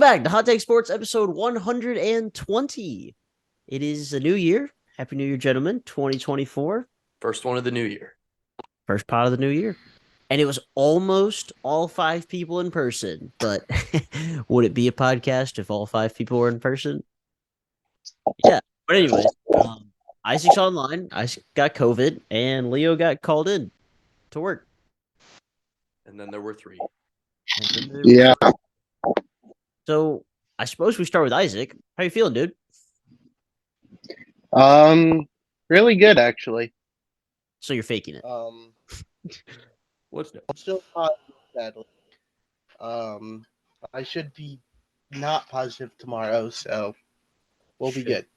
back to Hot Take Sports episode 120. It is a new year. Happy New Year, gentlemen. 2024. First one of the new year. First pot of the new year. And it was almost all 5 people in person. But would it be a podcast if all 5 people were in person? Yeah. But anyways, Isaac's online. Isaac got COVID, and Leo got called in to work. And then there were 3. Yeah. So I suppose we start with Isaac. How you feeling, dude? Really good actually. So you're faking it. What's new? I'm still positive, sadly. I should be not positive tomorrow, so we'll be good.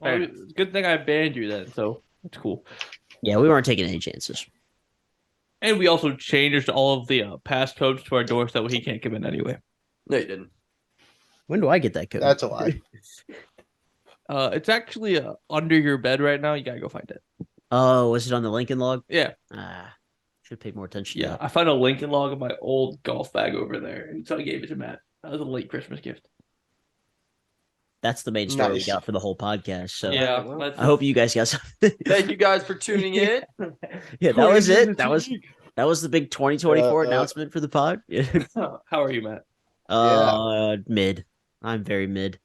Well, it's a good thing I banned you then, so it's cool. Yeah, we weren't taking any chances. And we also changed all of the passcodes to our door so he can't come in anyway. No, you didn't. When do I get that code? That's a lie. It's actually under your bed right now. You gotta go find it. Oh, was it on the Lincoln log? Yeah. Should pay more attention. Yeah, I found a Lincoln log in my old golf bag over there, and so I gave it to Matt. That was a late Christmas gift. That's the main story Nice. we got for the whole podcast. So Yeah, well, I hope you guys got something. Thank you guys for tuning in. Yeah, that was it. That was the big 2024 announcement for the pod. How are you, Matt? Mid. I'm very mid.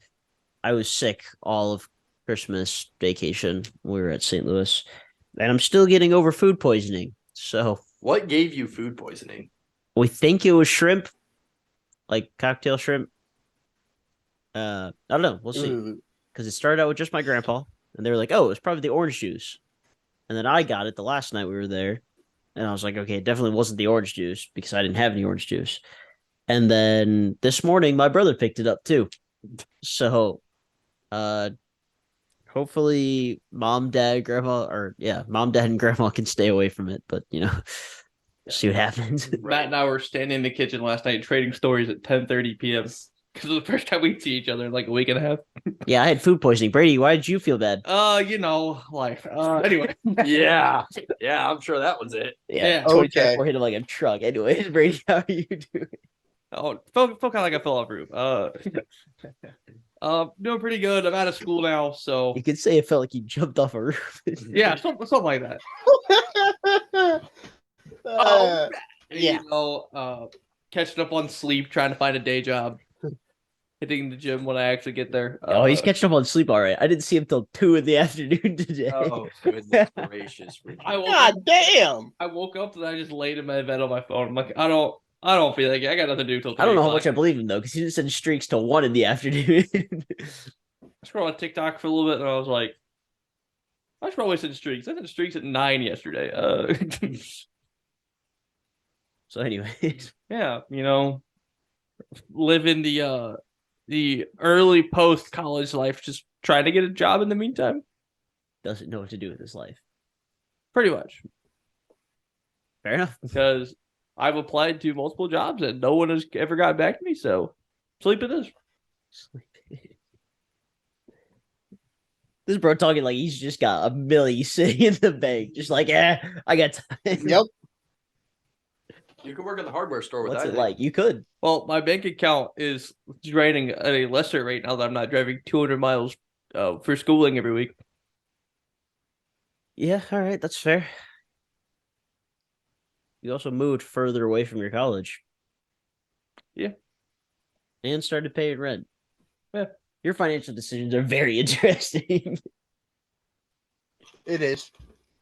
I was sick all of Christmas vacation. We were at St. Louis, and I'm still getting over food poisoning. So What gave you food poisoning? we think it was shrimp, like cocktail shrimp. I don't know. We'll see. Ooh. Because it started out with just my grandpa, and they were like, "Oh, it's probably the orange juice," and then I got it the last night we were there, and I was like, "Okay, it definitely wasn't the orange juice because I didn't have any orange juice." And then this morning, my brother picked it up too. So, hopefully, mom, dad, and grandma can stay away from it. But see what happens. Matt and I were standing in the kitchen last night trading stories at 10:30 p.m. because it was the first time we'd see each other in like a week and a half. Yeah, I had food poisoning. Brady, why did you feel bad? Life. Anyway. Yeah, I'm sure that was it. Yeah. Okay. Or hit him like a truck. Anyways, Brady, how are you doing? Oh, felt kind of like I fell off roof. Doing pretty good. I'm out of school now, so You could say it felt like you jumped off a roof. yeah, something like that. Yeah. Catching up on sleep, trying to find a day job, hitting the gym when I actually get there. Oh, he's catching up on sleep all right. I didn't see him till 2 in the afternoon today. Oh, goodness gracious. God damn. I woke up and I just laid in my bed on my phone. I'm like, I don't feel like it. I got nothing to do till 3 I don't know how o'clock. much I believe him though, because he didn't send streaks till 1 in the afternoon. I scrolled on TikTok for a little bit and I was like, I should probably send streaks. I sent streaks at 9 yesterday. So, anyways, Yeah, living the early post college life, just trying to get a job in the meantime. doesn't know what to do with his life. Pretty much, Fair enough. because I've applied to multiple jobs and no one has ever got back to me. So, sleep it is. This bro talking like he's just got a milli sitting in the bank, just like, I got time. Yep. You could work in the hardware store with What's that. it like? You could. Well, my bank account is draining at a lesser rate now that I'm not driving 200 miles for schooling every week. Yeah, all right, that's fair. You also moved further away from your college. Yeah. And started paying rent. Yeah. Your financial decisions are very interesting. It is.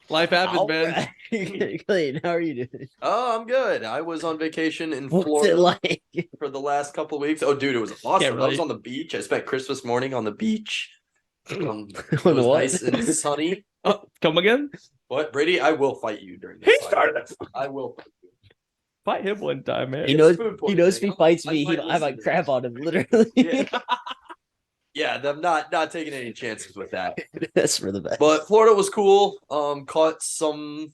Life happens, All man. right. Clayton, how are you doing? Oh, I'm good. I was on vacation in What's Florida it like? for the last couple of weeks. Oh, dude, it was awesome. I really. was on the beach. I spent Christmas morning on the beach. It On was the what? nice and sunny. Oh, come again? What, Brady? I will fight you during this. He started it. I will fight you. Fight him one time, man. He knows. food He knows if he poisoning. fights I me, might I listen might to crap this. on him. Literally. Yeah. Yeah, I'm not taking any chances with that. That's for the best. But Florida was cool. Caught some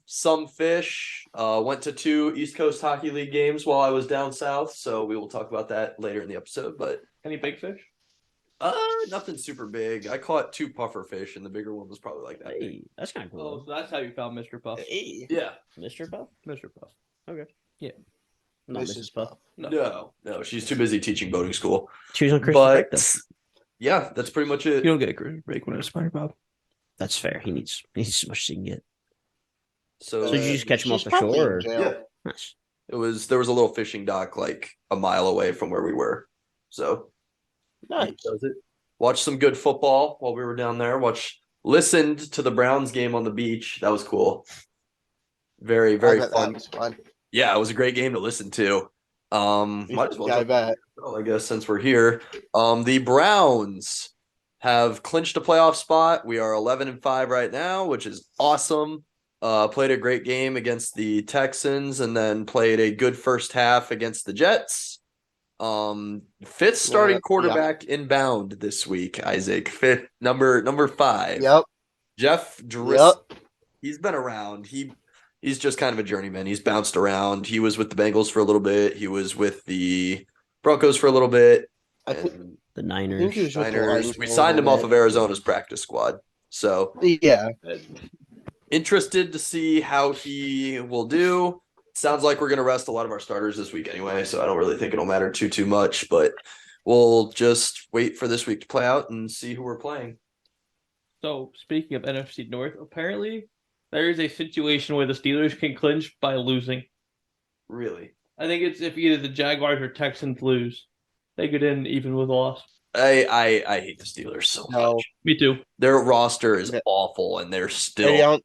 fish. Went to 2 East Coast Hockey League games while I was down south. So we will talk about that later in the episode. But Any big fish? nothing super big. I caught 2 puffer fish, and the bigger one was probably like that big. Hey, that's kind of Oh, cool. so that's how you found Mr. Puff. Hey, Yeah. Mr. Puff. Mr. Puff. Okay. Yeah. Not Mrs. Puff. No, she's too busy teaching boating school. She was on Christmas break, though. But yeah, that's pretty much You it. don't get a Christmas break when it's SpongeBob. That's fair. He needs as much as he can get. So So did you just catch him off she's the probably shore? in Or? jail. yeah, Nice. there was a little fishing dock like a mile away from where we were. So Nice. does it. Watched some good football while we were down there. Listened to the Browns game on the beach. That was cool. Very, very That fun. was fun. Yeah, it was a great game to listen to. Might as well. Yeah, I bet. Well, I guess since we're here, the Browns have clinched a playoff spot. We are 11-5 right now, which is awesome. Played a great game against the Texans, and then played a good first half against the Jets. Fifth starting quarterback inbound this week. Isaac, fifth number 5. Yep. Jeff Driscoll. Yep. He's been around. He's just kind of a journeyman. He's bounced around. He was with the Bengals for a little bit. He was with the Broncos for a little bit. I think, And The I Niners. think he was with the Niners. Lions We for a signed him little off of bit. Arizona's practice squad. So Yeah. interested to see how he will do. Sounds like we're going to rest a lot of our starters this week anyway, so I don't really think it'll matter too much, but we'll just wait for this week to play out and see who we're playing. So, speaking of NFC North, apparently there is a situation where the Steelers can clinch by losing. Really? I think it's if either the Jaguars or Texans lose, they get in even with a loss. I hate the Steelers so No. much. Me too. Their roster is Yeah. awful, and they're I still.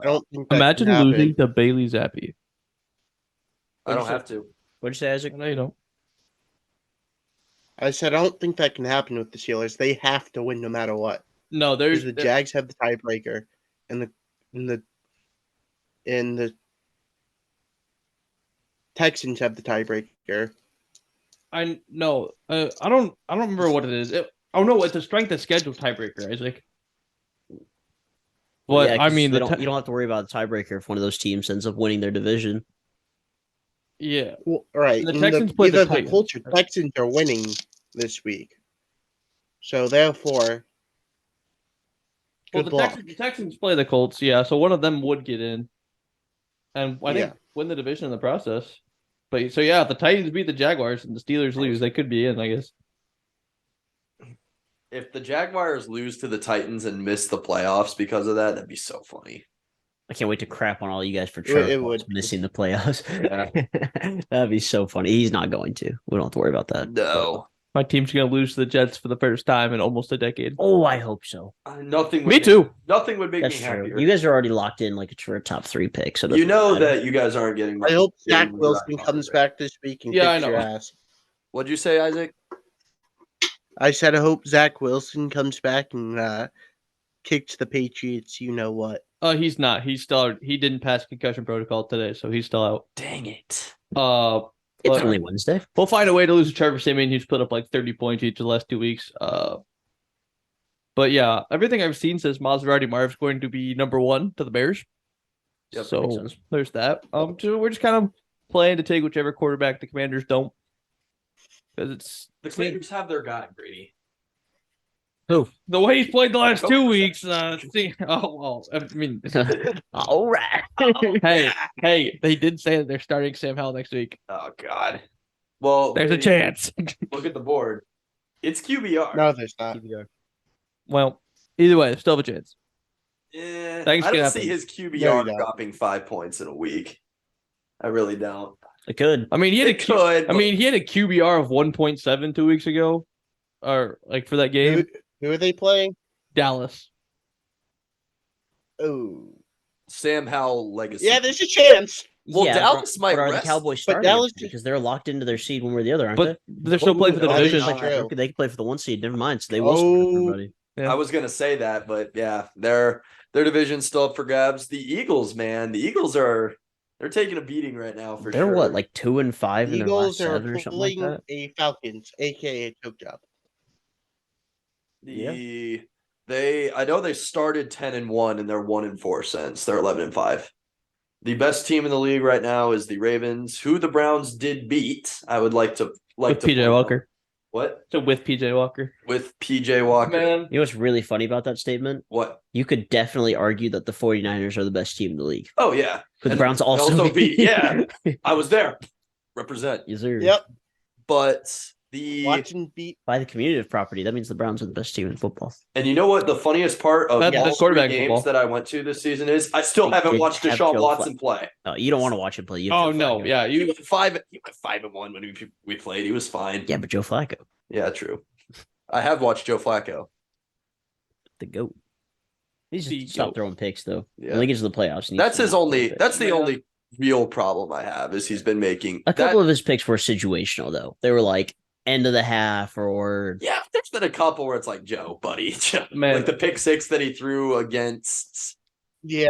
don't think that Imagine can happen. losing to Bailey Zappi. I don't have to. What'd you say, Isaac? No, you don't. I said I don't think that can happen with the Steelers. They have to win no matter what. No, Because there's the Jags have the tiebreaker, and the Texans have the tiebreaker. I no. I don't remember what it is. Oh no, it's a strength of schedule tiebreaker, Isaac. But Yeah, I 'cause mean, you don't have to worry about the tiebreaker if one of those teams ends up winning their division. yeah. Well, right. The and Texans play the either the Titans. Colts or Texans are winning this week, so therefore, Well, good the luck. Texans play the Colts, yeah. So one of them would get in, and I think Yeah. win the division in the process. But so yeah, if the Titans beat the Jaguars and the Steelers lose, they could be in, I guess. If the Jaguars lose to the Titans and miss the playoffs because of that, that'd be so funny. I can't wait to crap on all you guys for It Trevor would. missing the playoffs. That'd be so funny. He's not going to. We don't have to worry about that. No. My team's gonna lose to the Jets for the first time in almost a decade. Oh, I hope so. Nothing. Me too. Nothing would make That's me true. happier. You guys are already locked in like a top 3 pick. So You know matter. that you guys aren't getting. I hope Zach getting Wilson right comes on it. back this week and Yeah, I kicks your know. ass. What'd you say, Isaac? I said I hope Zach Wilson comes back and kicks the Patriots. You know what? He's not. He didn't pass concussion protocol today, so he's still out. Dang it. It's But only Wednesday. we'll find a way to lose to Trevor Siemian, who's put up like 30 points each of the last 2 weeks. But yeah, everything I've seen says Maserati Marv's going to be number 1 to the Bears. Yep, makes So sense. there's that. So we're just kind of playing to take whichever quarterback the Commanders don't, because it's The Commanders have their guy, Brady. the way he's played the last 2 Go. weeks. I mean, All right. hey, they did say that they're starting Sam Howell next week. Oh God. Well, There's a Brady, chance. Look at the board. It's QBR. No, there's not. Well, either way, still have a chance. Yeah, Things I can don't happen. see his No, QBR you don't. dropping 5 points in a week. I really don't. It could. I mean, he had It could. he had a QBR of 1.7 2 weeks ago, or like for that game. Who are they playing? Dallas. Oh, Sam Howell legacy. yeah, there's a chance. Well, Yeah, Dallas but might are the rest. Cowboys starting Dallas because they're locked into their seed one way or the other, aren't But they? they're still playing for the Ooh, that division. is true. They can play for the 1 seed. Never mind. So they will split Oh. everybody. Yeah. I was gonna say that, but yeah, their division's still up for grabs. The Eagles, man, they're taking a beating right now for They're sure. what, like 2-5 in their last Eagles are 7 or something like pulling that? a Falcons, aka choke job. I know they started 10-1 and they're 1-4 since they're 11-5. The best team in the league right now is the Ravens, who the Browns did beat. I would like to With to PJ point out. Walker. What? So with PJ Walker. With PJ Walker. Man. You know what's really funny about that statement? What? You could definitely argue that the 49ers are the best team in the league. Oh yeah. But the And Browns also beat. Yeah. I was there. Represent. Yes, sir. Yep. But the Watching beat. By the community of property, that means the Browns are the best team in football. and you know what the funniest part of That's the all best three quarterback in games football. that I went to this season is I still They haven't didn't watched have Deshaun Joe Watson play. Oh, you don't want to watch him play. You have Oh Joe no, Flacco. yeah, He you. went 5-1 when we played. He was fine. Yeah, but Joe Flacco, Yeah, true. I have watched Joe Flacco. the GOAT. He's The just stop GOAT. throwing picks though. Yeah. When he gets to the playoffs, he needs That's to his not throw only. picks. That's the Yeah. only real problem I have is he's been making A couple of his picks were situational though. They were like end of the half or Yeah, there's been a couple where it's like Joe, buddy, Man. like the pick six that he threw against. Yeah.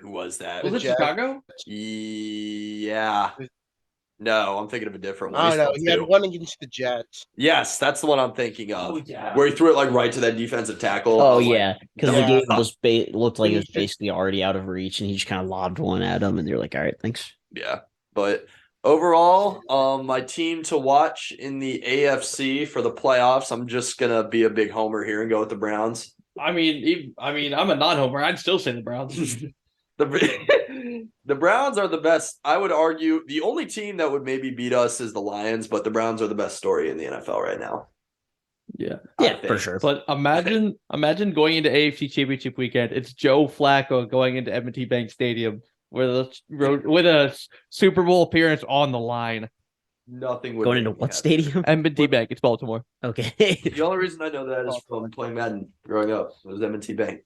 Who was that? Was it Jets. Chicago? Yeah. No, I'm thinking of a different one. I He's don't know. fun He had too. one against the Jets. Yes, that's the one I'm thinking of. Oh, yeah. Where he threw it like right to that defensive tackle. I oh was like, yeah, because Yeah. the game was looked like it He was should- basically already out of reach, and he just kind of lobbed one at him, and they're like, "All right, thanks." yeah. But overall, my team to watch in the AFC for the playoffs, I'm just gonna be a big homer here and go with the Browns. I mean, I'm a non-homer. I'd still say the Browns. The Browns are the best. I would argue the only team that would maybe beat us is the Lions, but the Browns are the best story in the NFL right now. Yeah. Yeah, I for think. sure. But imagine going into AFC Championship weekend. It's Joe Flacco going into M&T Bank Stadium with a Super Bowl appearance on the line. Nothing would Going make into me what happy. stadium? M&T Bank. It's Baltimore. Okay. The only reason I know that is from playing Madden growing up. It was M&T Bank.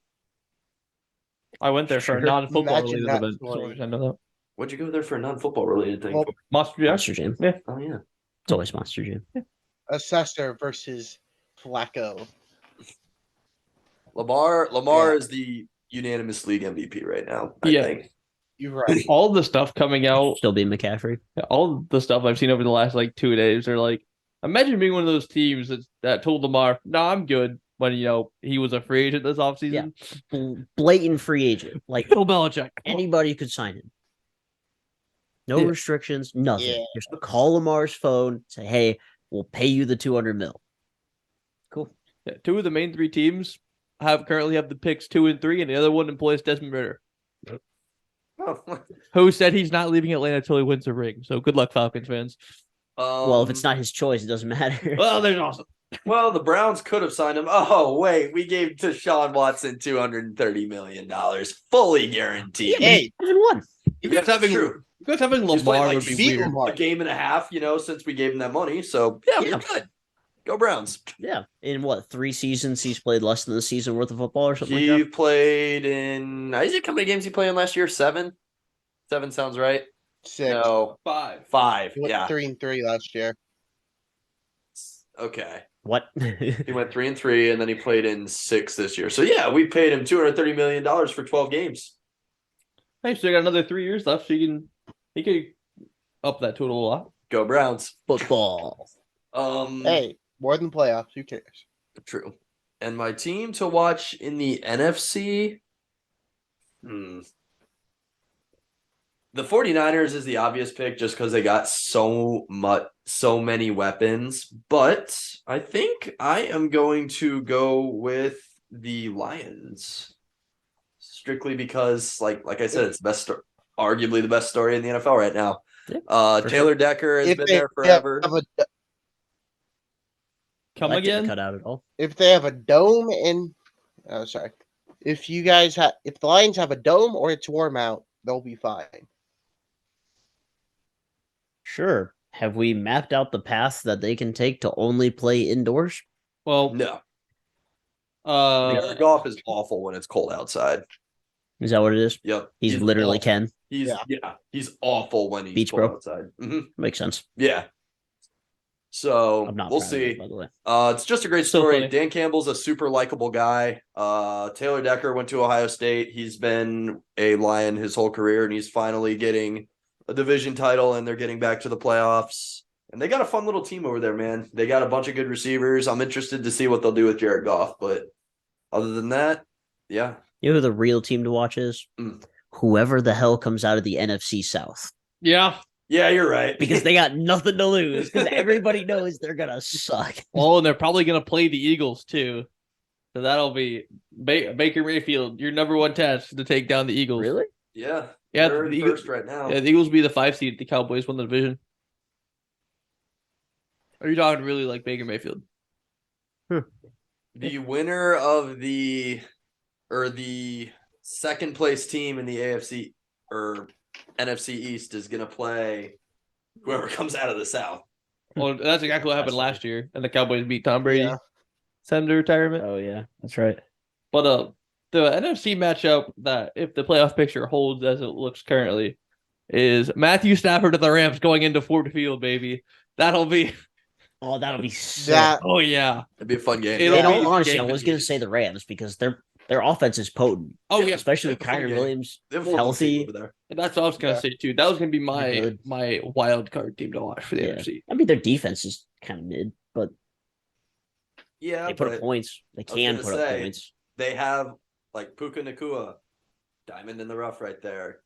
I went there for a Sure. non-football Imagine related that event. story. So I know that. What'd you go there for a non-football related thing? Well, Monster Jam. Monster Jam. Oh yeah. It's always Monster Jam. Assessor versus Flacco. Lamar Yeah. is the unanimous league MVP right now. I Yeah. think. You're right. All the stuff coming out, Still being McCaffrey. all the stuff I've seen over the last like 2 days are like, imagine being one of those teams that told Lamar, "No, I'm good." When he was a free agent this offseason. Blatant free agent. Like Bill Belichick. anybody could sign him. No Yeah. restrictions, nothing. Yeah. Just call Lamar's phone, say, "Hey, we'll pay you the 200 mil." Cool. Yeah, 2 of the main 3 teams currently have the picks 2 and 3, and the other one employs Desmond Ritter, Oh. who said he's not leaving Atlanta until he wins a ring. So good luck, Falcons fans. Well, if it's not his choice, it doesn't matter. Well, there's awesome. Well, the Browns could have signed him. Oh, wait, we gave Deshaun Watson $230 million, fully guaranteed. Hey, Even one. You guys having True. having He's played, Lamar like, would be beat weird. Lamar. A game and a half, since we gave him that money. So yeah, Yeah. we're good. Go Browns. Yeah. In what, 3 seasons he's played less than a season worth of football or something He like that? played in. Is it how many games he played in last year? 7. 7 sounds right. 6. No, 5. 5. He went Yeah. 3-3 last year. Okay. What? He went 3-3, and then he played in 6 this year. So yeah, we paid him $230 million for 12 games. Hey, so you got another 3 years left, so he could up that total a lot. Go Browns. Football. Hey, more than playoffs. Who cares? True. And my team to watch in the NFC. The 49ers is the obvious pick just because they got so many weapons. But I think I am going to go with the Lions. Strictly because, like I said, it's arguably the best story in the NFL right now. Yeah, Taylor Decker has If been they there forever. have a- Come That didn't again? cut out at all. if they have a dome and sorry. If the Lions have a dome or it's warm out, they'll be fine. Sure. Have we mapped out the path that they can take to only play indoors? Well, No. uh, Golf is awful when it's cold outside. Is that what it is? Yep. He's literally awful. Ken. He's awful when he's Beach cold bro. outside. Mhm. Makes sense. Yeah. So I'm not we'll proud of it, see. by the way. It's just a great So story. funny. Dan Campbell's a super likable guy. Taylor Decker went to Ohio State. He's been a Lion his whole career, and he's finally getting a division title, and they're getting back to the playoffs. And they got a fun little team over there, man. They got a bunch of good receivers. I'm interested to see what they'll do with Jared Goff, but other than that, yeah. You know who the real team to watch is? Mm. Whoever the hell comes out of the NFC South. yeah. Yeah, you're right. Because they got nothing to lose. Because everybody knows they're going to suck. Oh, and they're probably gonna play the Eagles too. So that'll be Baker Mayfield, your number 1 test to take down the Eagles. Really? yeah. Yeah, They're the in Eagles- first right now. Yeah, the Eagles will be the 5 seed. The Cowboys won the division. Are you talking really like Baker Mayfield? The winner of the second place team in the AFC or NFC East is going to play whoever comes out of the South. Well, that's exactly what happened last year, and the Cowboys beat Tom Brady, Yeah. sent him to retirement. Oh yeah, that's right. But the NFC matchup that if the playoff picture holds as it looks currently is Matthew Stafford of the Rams going into Ford Field, baby. That'll be Oh, that'll be sick. That oh yeah. It'd be a fun game. It'll In be all honesty, I game was of gonna the say the Rams because their offense is potent. Oh yeah. Especially with They have a fun Kyron game. Williams They have a football team healthy. over there. And that's what I was gonna Yeah. say too. That was gonna be They're my good. wild card team to watch for the Yeah. NFC. I mean, their defense is kind of mid, but Yeah, they put up but points. They I was can gonna put up say, points. they have like Puka Nakua, diamond in the rough right there.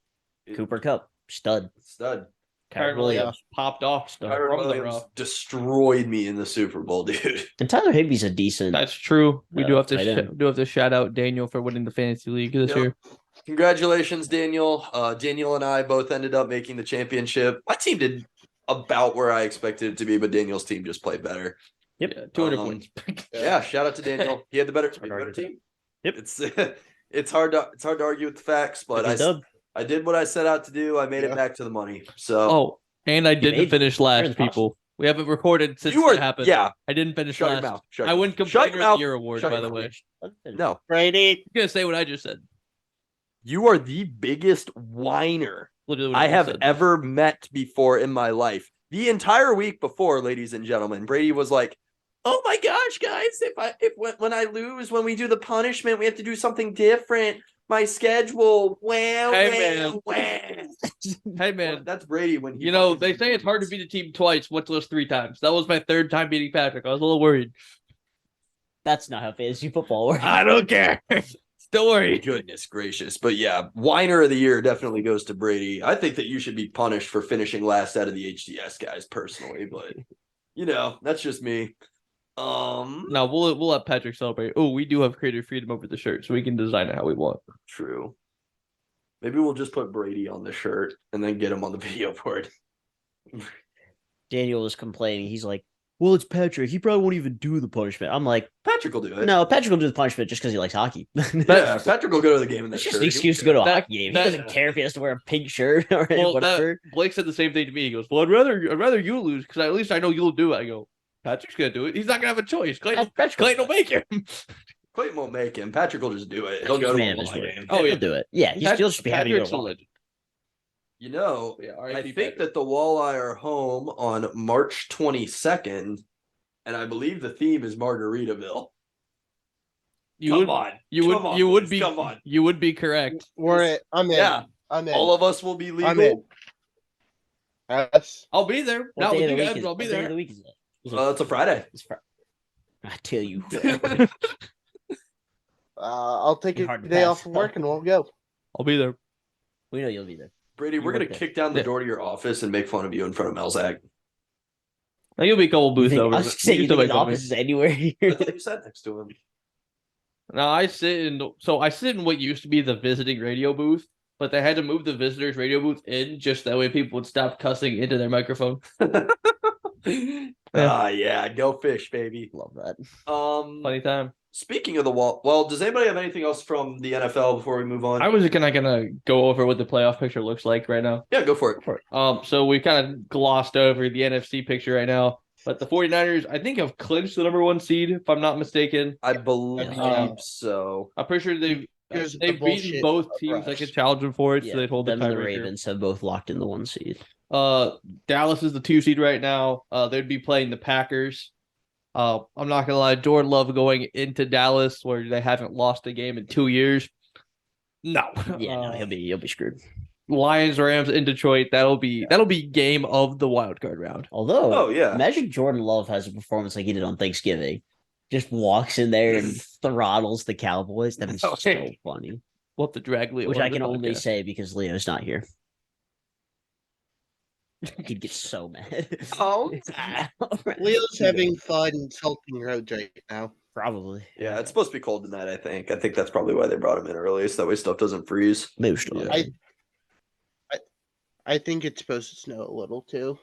Cooper Cup, stud. Stud. Kyron Kyron Williams Williams. popped off stuff Kyron from the Williams rough. destroyed me in the Super Bowl, dude. And Tyler Higbee's a decent. That's true. We do have to tight end. shout out Daniel for winning the fantasy league this Yep. year. Congratulations, Daniel. Daniel and I both ended up making the championship. My team did about where I expected it to be, but Daniel's team just played better. Yep. Yeah, 200 Um, points. Yeah, shout out to Daniel. He had the better argument. team. Yep. It's hard to argue with the facts, but I did what I set out to do. I made it Yeah. back to the money. So Oh, and I didn't made- finish you're last, in the box. people. We haven't recorded since you were it happened. yeah. I didn't finish Shut your last. mouth. Shut I your win mouth. Shut Complainer your of mouth. the Year award, Shut by your the way. No, Brady. I'm gonna say what I just said. you are the biggest whiner Literally what I just have said. ever met before in my life. The entire week before, ladies and gentlemen, Brady was like, "Oh my gosh, guys! When I lose, when we do the punishment, we have to do something different. My schedule, wow, Hey, wow, wow." Hey man, That's Brady when he. you know fucking they say it's hard to beat a team twice, much less 3 times. That was my 3rd time beating Patrick. I was a little worried. That's not how fantasy football works. I don't care. Still worried. Goodness gracious. But yeah, whiner of the year definitely goes to Brady. I think that you should be punished for finishing last out of the HTS guys personally, but that's just me. No, we'll let Patrick celebrate. Oh, we do have creative freedom over the shirt, so we can design it how we want. True. Maybe we'll just put Brady on the shirt and then get him on the video board. Daniel was complaining. He's like, "Well, it's Patrick. He probably won't even do the punishment." I'm like, Patrick will do it. "No, Patrick will do the punishment just because he likes hockey." Yeah, Patrick will go to the game in that It's just shirt. an excuse to go to a That- hockey game. He that- doesn't care if he has to wear a pink shirt or Well, whatever. Blake said the same thing to me. He goes, "Well, I'd rather you lose because at least I know you'll do it." I go, "Patrick's gonna do it. He's not gonna have a choice. Clayton will make him." Clayton won't make him. Patrick will just do it. He'll go to Man a of his ball word. game. Oh, He'll yeah. do it. Yeah, he'll just be happy to Patrick's a go. legend. Yeah, I R.I.P. think that the Walleye are home on March 22nd, and I believe the theme is Margaritaville. You Come would, on. you would, Come on, you would boys. be, Come on. you would be correct. I'm in. Yeah. I'm in. All of us will be I'm legal. in. Yes. I'll be there. What Not day with of you the week guys, is but I'll be what day of there. the week is it? It's a Friday. It's I tell you, I'll take Be a hard to day pass. off of work and we'll go. I'll be there. we know you'll be there. Brady, we're You going to work kick down the Yeah. door to your office and make fun of you in front of Melzak. Now you'll be a couple You booths think, over. I was gonna say, You you still think make his fun of me. office is anywhere here? I thought you sat next to him. Now I sit in what used to be the visiting radio booth, but they had to move the visitors radio booth in just that way people would stop cussing into their microphone. Yeah, go fish, baby. Love that. Funny time. Speaking of the wall, well, does anybody have anything else from the NFL before we move on? I was gonna go over what the playoff picture looks like right now. Yeah, go for it. So we kind of glossed over the NFC picture right now, but the 49ers, I think, have clinched the number 1 seed, if I'm not mistaken. I believe Yeah. so. I'm pretty sure they've Because of beaten the bullshit both of teams that Russ. could challenge them for it, Yeah, so they'd hold the them and the tiebreaker. Ravens have both locked in the 1 seed. Dallas is the 2 seed right now. They'd be playing the Packers. I'm not gonna lie, Jordan Love going into Dallas where they haven't lost a game in 2 years. No. Yeah, no, he'll be screwed. Lions, Rams in Detroit. That'll be game of the wild card round. Although, Oh, yeah. imagine Jordan Love has a performance like he did on Thanksgiving. Just walks in there and throttles the Cowboys. That'd be so funny. We'll have to drag Leo. Which on I the can only podcast. say because Leo's not here. He'd get so mad. Oh, Leo's having fun salting roads right now. Probably. yeah, it's supposed to be cold tonight, I think. I think that's probably why they brought him in early, so that way stuff doesn't freeze. Most Yeah. I think it's supposed to snow a little too.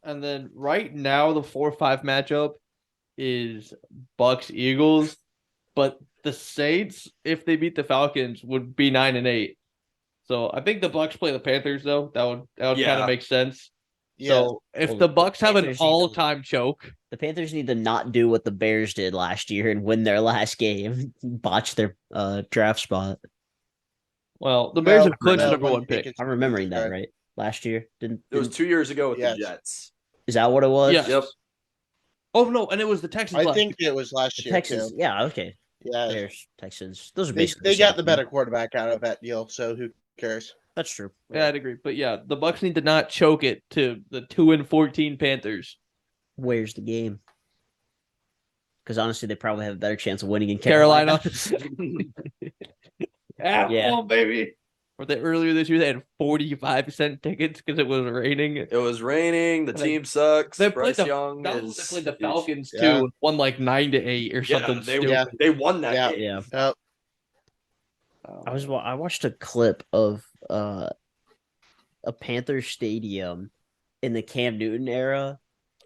And then right now, the 4-5 matchup is Bucks Eagles, but the Saints, if they beat the Falcons, would be 9-8. So I think the Bucks play the Panthers though. That would kind Yeah. of make sense. Yeah. So if Well, the the Bucks have an Panthers need to- all-time choke, The Panthers need to not do what the Bears did last year and win their last game, botch their draft spot. well, the Bears No, have clinched no, the number one pick. it's- I'm remembering that right. Last year, It was 2 years ago with Yes. the Jets. is that what it was? Yes. Yep. Oh no, and it was the Texans. I last think year. it was last The year Texans. too. Yeah, okay. Yeah, Bears, Texans. Those are they basically got the same better thing. quarterback out of that deal, so who cares? That's true. Yeah, I'd agree. But yeah, the Bucks need to not choke it to the 2-14 Panthers. Where's the game? Because honestly, they probably have a better chance of winning in Carolina. Carolina. Yeah, oh, baby. Or they earlier this year they had 45-cent tickets because it was raining. It was raining. The And they- team sucks. They played Bryce the Young They is played the is- Falcons Yeah. too, and won like 9-8 or Yeah, something they stupid. they won that Yeah. game. Yeah, Oh, I watched a clip of a Panther stadium in the Cam Newton era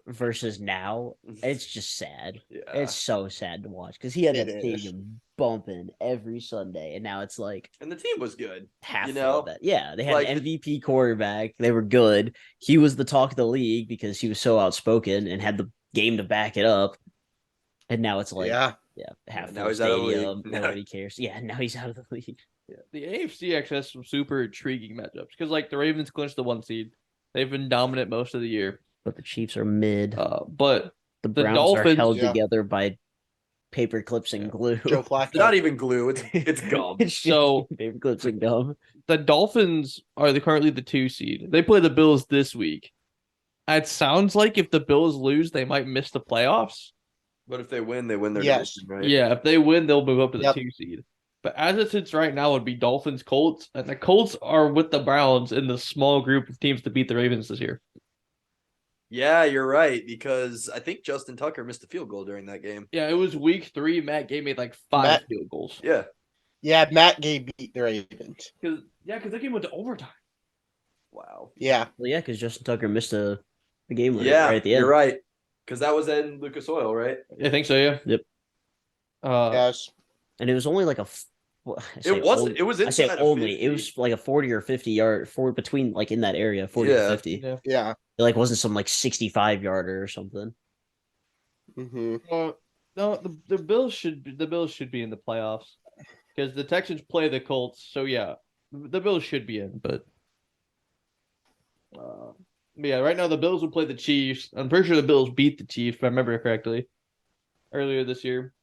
versus now. It's just sad. Yeah. It's so sad to watch because he had that It is. stadium bumping every Sunday, and now it's like And the team was good. half You of know? that. Yeah, they had Like an MVP quarterback. They were good. He was the talk of the league because he was so outspoken and had the game to back it up. And now it's like, yeah, half now full he's out of the league. stadium. Now- Nobody cares. Yeah, now he's out of the league. Yeah, the AFC actually has some super intriguing matchups because like the Ravens clinched the 1 seed. They've been dominant most of the year. But the Chiefs are mid. But The the Browns Dolphins- are held Yeah. together by paper clips and glue. Joe Flacco. It's not even glue. It's gum. It's So- just paper clips and gum. the Dolphins are currently the 2 seed. They play the Bills this week. It sounds like if the Bills lose, they might miss the playoffs. But if they win their Yes. division, right? Yeah, if they win, they'll move up to the Yep. 2 seed. But as it sits right now, it would be Dolphins, Colts, and the Colts are with the Browns in the small group of teams to beat the Ravens this year. Yeah, you're right, because I think Justin Tucker missed a field goal during that game. Yeah, it was week 3. Matt Gay made like 5 Matt- field goals. Yeah. Yeah, Matt Gay beat the Ravens. Because that game went to overtime. Wow. Yeah, Well, yeah, because Justin Tucker missed the game winner Yeah, right at the end. you're right. Because that was in Lucas Oil, right? I think so, yeah. Yep. yes. And it was only like It wasn't. It was I say inside of only. 50. It was like a 40 or 50 yard between like in that area, 40 Yeah. to 50. Yeah. Yeah. It like wasn't some like 65 yarder or something. Hmm. No, the Bills should be in the playoffs because the Texans play the Colts. So yeah, the Bills should be in. But yeah, right now the Bills will play the Chiefs. I'm pretty sure the Bills beat the Chiefs, if I remember correctly, earlier this year.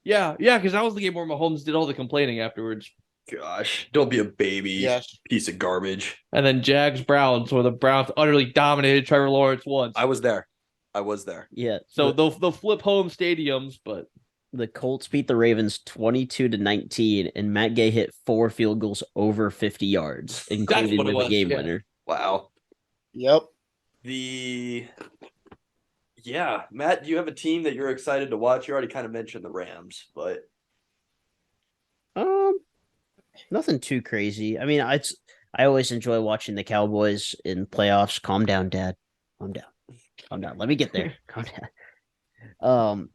Yeah, because that was the game where Mahomes did all the complaining afterwards. Gosh, don't be a baby, Yes. piece of garbage. And then Jags Browns, where the Browns utterly dominated Trevor Lawrence once. I was there. Yeah. So they'll flip home stadiums, but the Colts beat the Ravens 22-19, and Matt Gay hit 4 field goals over 50 yards, including what it with was, the game yeah. winner. Wow. Yep. Yeah, Matt, do you have a team that you're excited to watch? You already kind of mentioned the Rams, but Nothing too crazy. I mean, I always enjoy watching the Cowboys in playoffs. Calm down, Dad. Calm down. Calm down. Let me get there. Calm down.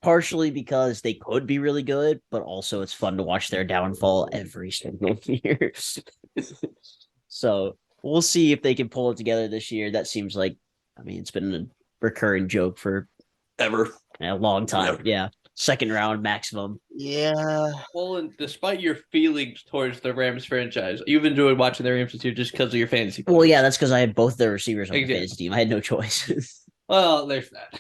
Partially because they could be really good, but also it's fun to watch their downfall every single year. So we'll see if they can pull it together this year. That seems like, I mean, it's been a recurring joke for ever. a long time. Yeah. Second round maximum. Yeah. well, and despite your feelings towards the Rams franchise, you've enjoyed watching the Rams this year just because of your fantasy. Well, yeah, that's because I had both their receivers on the Exactly. fantasy team. I had no choice. Well, there's that.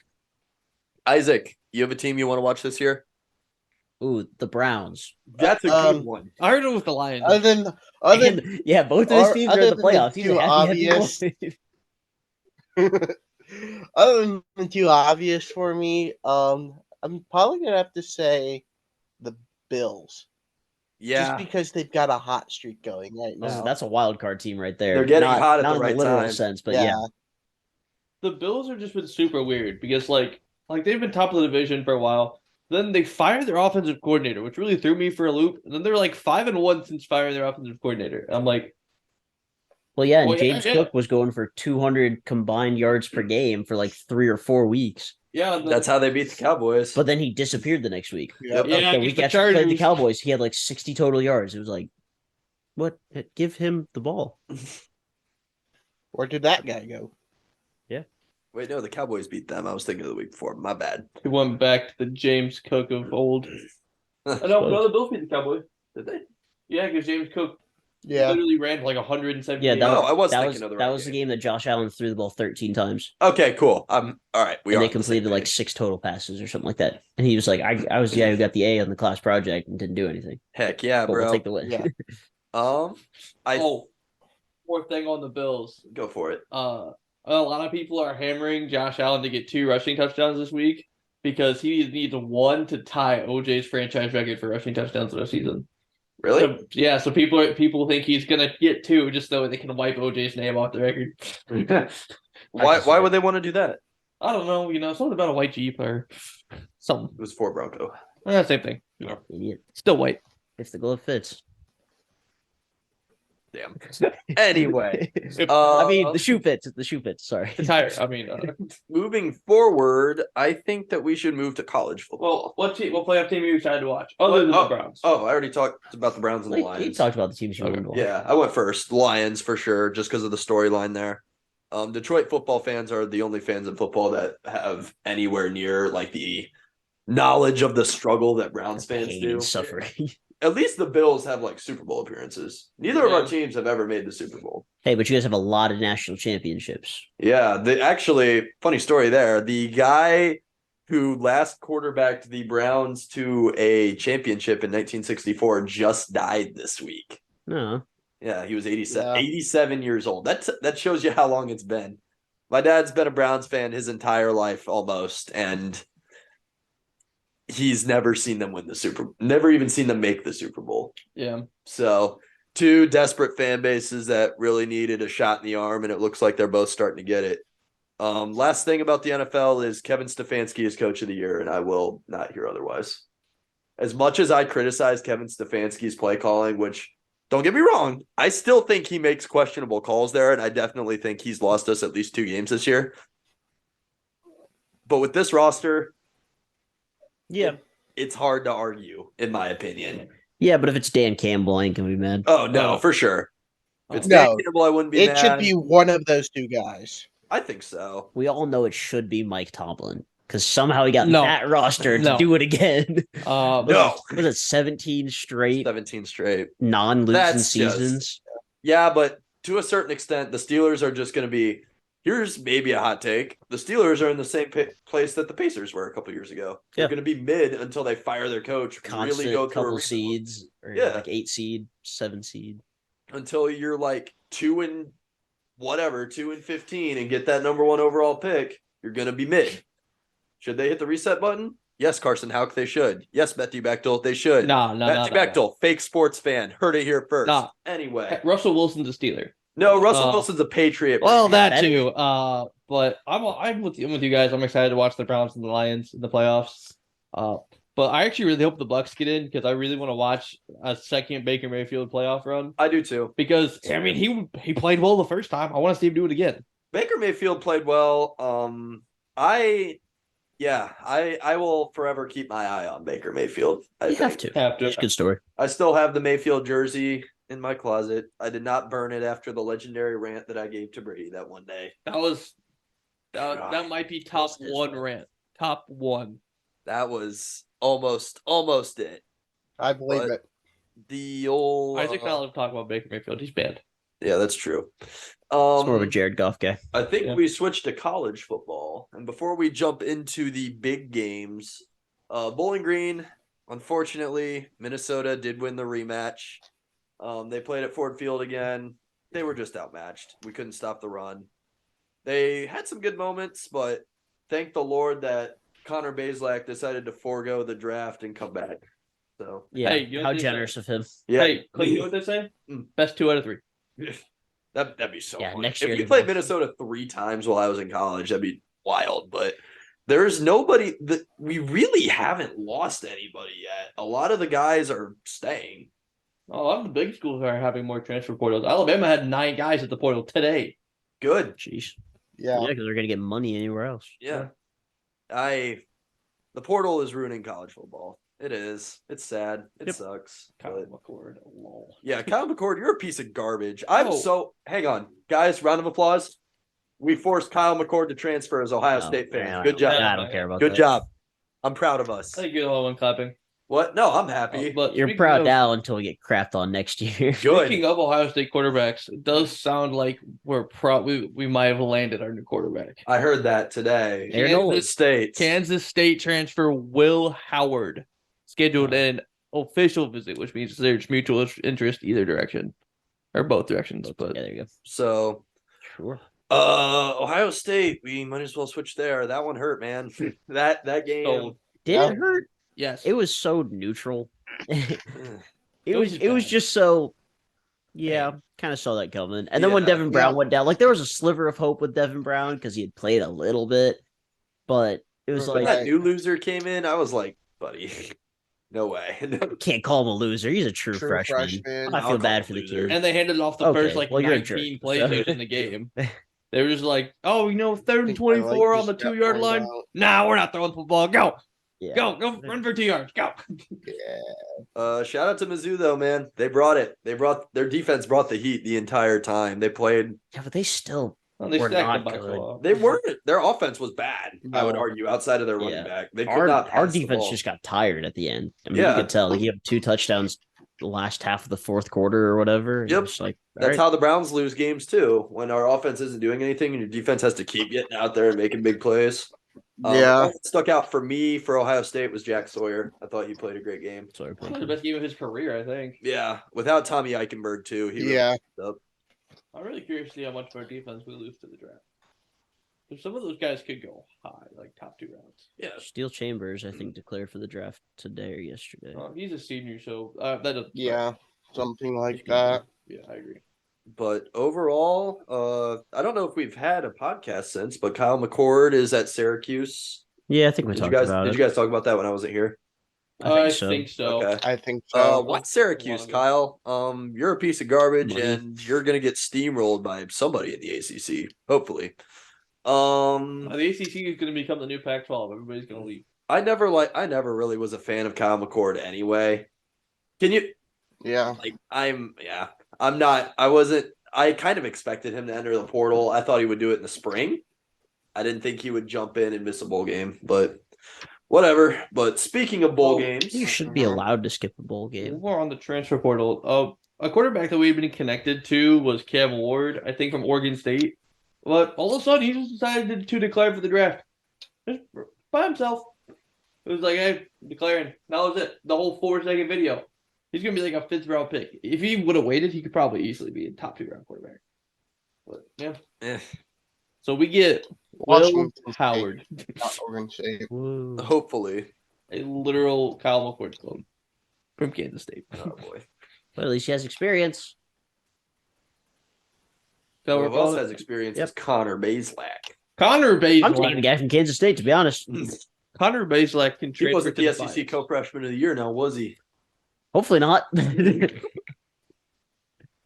Isaac, you have a team you want to watch this year? Ooh, the Browns. That's a good one. I heard it with the Lions. Other And, yeah, both of his or teams are other in the than the playoffs. He's a two happy obvious- boy. other than too obvious for me, I'm probably gonna have to say the Bills. Yeah, Just because they've got a hot streak going right now. That's a wild card team right there. They're getting not, hot at not the in right literal time. sense, but yeah. The Bills have just been super weird because like they've been top of the division for a while. Then they fired their offensive coordinator, which really threw me for a loop. And then they're like 5-1 since firing their offensive coordinator. I'm like, Well, yeah, and Well, yeah, James yeah. Cook was going for 200 combined yards per game for like 3 or 4 weeks. Yeah, That's how they beat the Cowboys. But then he disappeared the next week. Yep. Yeah, Like the against week the after he played the Chargers. Cowboys, he had like 60 total yards. It was like, what? Give him the ball. Where did that guy go? Wait, no, the Cowboys beat them. I was thinking of the week before. My bad. He went back to the James Cook of old. No, the Bills beat the Cowboys. Did they? Yeah, because James Cook Yeah. literally ran for like 170. Yeah, No, I was that thinking was of the that right was the game. game that Josh Allen threw the ball 13 times. Okay, cool. All right. We And are they on the same completed like page. 6 total passes or something like that. And he was like, I was the guy who got the A on the class project and didn't do anything. Heck yeah, But bro. we'll take the win. Yeah. Fourth thing on the Bills. Go for it. A lot of people are hammering Josh Allen to get 2 rushing touchdowns this week because he needs 1 to tie OJ's franchise record for rushing touchdowns this season. Really? So, yeah, so people think he's gonna get 2 just so they can wipe OJ's name off the record. Why would they want to do that? I don't know, something about a white Jeep or something. It was for Bronco. Same thing. Yeah, idiot. Still white. If the glove fits. Damn. Anyway, I mean, the shoe fits. The shoe fits. Sorry. The tire. I mean, moving forward, I think that we should move to college football. what playoff team are you excited to watch? Other than the Browns. Oh, I already talked about the Browns and the He Lions. talked about the teams you Okay. won. Yeah, I went first. Lions for sure, just because of the storyline there. Detroit football fans are the only fans in football that have anywhere near like the knowledge of the struggle that Browns fans Pain do. and suffering. At least the Bills have like Super Bowl appearances. Neither of Yeah. our teams have ever made the Super Bowl. Hey, but you guys have a lot of national championships. Yeah, actually, funny story there. The guy who last quarterbacked the Browns to a championship in 1964 just died this week. No. Yeah, he was 87, Yeah. 87 years old. That shows you how long it's been. My dad's been a Browns fan his entire life almost, and he's never seen them win never even seen them make the Super Bowl. Yeah. So 2 desperate fan bases that really needed a shot in the arm, and it looks like they're both starting to get it. Last thing about the NFL is Kevin Stefanski is coach of the year, and I will not hear otherwise. As much as I criticize Kevin Stefanski's play calling, which don't get me wrong, I still think he makes questionable calls there, and I definitely think he's lost us at least 2 games this year. But with this roster, Yeah. it's hard to argue, in my opinion. Yeah, but if it's Dan Campbell, I ain't gonna be mad. Oh, no, for sure. If it's No, Dan Campbell, I wouldn't be It mad. should be one of those 2 guys. I think so. We all know it should be Mike Tomlin because somehow he got No. that roster to No. do it again. No. Was it 17 straight 17 straight. non-losing That's just- seasons? Yeah, but to a certain extent, the Steelers are just going to be. Here's maybe a hot take: the Steelers are in the same place that the Pacers were a couple years ago. They're Yeah. going to be mid until they fire their coach. Constant really go through a couple rebuild. seeds, or Yeah. like 8 seed, 7 seed. Until you're like 2 and 15, and get that number 1 overall pick. You're going to be mid. Should they hit the reset button? Yes, Carson Houck, they should. Yes, Matthew Bechtel, they should. No. Matthew Bechtel, fake sports fan, heard it here first. Nah. Anyway, Russell Wilson's a Steeler. no, Russell Wilson's a Patriot. Well, Yeah, that that- too. But I'm with you guys. I'm excited to watch the Browns and the Lions in the playoffs. But I actually really hope the Bucks get in because I really want to watch a second Baker Mayfield playoff run. I do too. Because I mean he played well the first time. I want to see him do it again. Baker Mayfield played well. I will forever keep my eye on Baker Mayfield. You have to. It's a good story. I still have the Mayfield jersey in my closet. I did not burn it after the legigendary rant that I gave to Brady that one day. That might be top one rant. Top one. That was almost it. I believe But- it. The old Isaac Collins talk about Baker Mayfield. He's bad. Yeah, that's true. It's more of a Jared Goff guy. I think Yeah. we switched to college football. And before we jump into the big games, Bowling Green, unfortunately, Minnesota did win the rematch. They played at Ford Field again. They were just outmatched. We couldn't stop the run. They had some good moments, but thank the Lord that Connor Bazelak decided to forego the draft and come back. So, Yeah, Hey, you know how what they generous say? of him. yeah. Hey, Clay, you know what they say? Mm. Best 2 out of 3. That'd be so Yeah, funny. next If year we they're played both- Minnesota 3 times while I was in college, that'd be wild. But there's nobody that we really haven't lost anybody yet. A lot of the guys are staying. A lot of the big schools are having more transfer portals. Alabama had 9 guys at the portal today. Good. Jeez. Yeah. Yeah, because they're gonna get money anywhere else. Yeah. The portal is ruining college football. It is. It's sad. It sucks. Kyle But McCord, lol. yeah, Kyle McCord, you're a piece of garbage. Hang on. Guys, round of applause. We forced Kyle McCord to transfer as Ohio State fans. man, Good job. I don't care about Good that. job. I'm proud of us. I think you're the only one clapping. What? No, I'm happy. But You're proud now until we get crapped on next year. Good. Speaking of Ohio State quarterbacks, it does sound like we might have landed our new quarterback. I heard that today. Kansas State transfer Will Howard scheduled an official visit, which means there's mutual interest either direction or both directions. But yeah, there you go. So, Sure. Ohio State, we might as well switch there. That one hurt, man. that game. So, Did it hurt? yes, It was so neutral. it was was bad. just so. Yeah, kind of saw that coming. And then when Devin Brown went down, like there was a sliver of hope with Devin Brown because he had played a little bit, but it was when like that new loser came in, I was like, buddy, no way. can't call him a loser. He's a true freshman. I I'll feel call bad him for the loser. kid. and they handed off the Okay, first like well, you're a 19 jerk, plays so. in the game. They were just like, oh, 3rd and 24 on the 2-yard line. Out. Nah, we're not throwing the football. Go, Yeah. go, run for 2 yards. Go. Shout out to Mizzou though, man. They brought it. Their defense brought the heat the entire time. They played. Yeah, but they still Well, they We're stacked not the box good. off. They weren't. Their offense was bad. I would No. argue outside of their running Yeah. back. They could not. our pass the defense ball. just got tired at the end. I mean, Yeah. you could tell. Like, you have 2 touchdowns the last half of the fourth quarter or whatever. Yep. It's like That's how the Browns lose games too. When our offense isn't doing anything and your defense has to keep getting out there and making big plays. Yeah. What stuck out for me for Ohio State was Jack Sawyer. I thought he played a great game. Sorry, That was the best game of his career, I think. Yeah, without Tommy Eichenberg too. He really Yeah. stepped up. I'm really curious to see how much of our defense we lose to the draft. Because some of those guys could go high, like top 2 rounds. Yeah, Steel Chambers, I think, declared for the draft today or yesterday. He's a senior, so that doesn't. Yeah. Something like that. Yeah, I agree. but overall, I don't know if we've had a podcast since, but Kyle McCord is at Syracuse. Yeah, I think we Did you talked guys about did it. you guys talk about that when I wasn't here? I think so. Okay. I think so. Why Syracuse, Kyle? You're a piece of garbage, Money. and you're gonna get steamrolled by somebody in the ACC. Hopefully. The ACC is going to become the new Pac-12. Everybody's going to leave. I never really was a fan of Kyle McCord anyway. Can you Yeah. I'm not. I kind of expected him to enter the portal. I thought he would do it in the spring. I didn't think he would jump in and miss a bowl game, but whatever. But speaking of bowl games, You should be allowed to skip a bowl game. More on the transfer portal. A quarterback that we've been connected to was Cam Ward, I think from Oregon State. But all of a sudden, he just decided to declare for the draft. Just by himself. It was like, hey, declaring. That was it. The whole 4-second video. He's going to be like a 5th round pick. If he would have waited, he could probably easily be a top 2 round quarterback. But, yeah. So we get Will Washington State. Howard. Not Oregon State. Woo. hopefully. A literal Kyle McCord clone from Kansas State. Oh boy. But at least he has experience. So Who we're else calling has it experience? Yep. Is Connor Bazelak. Connor I'm taking the Bazelak. guy from Kansas State, to be honest. Connor Bazelak can He transfer wasn't to the the SEC co-freshman of the year now, was he? Hopefully not.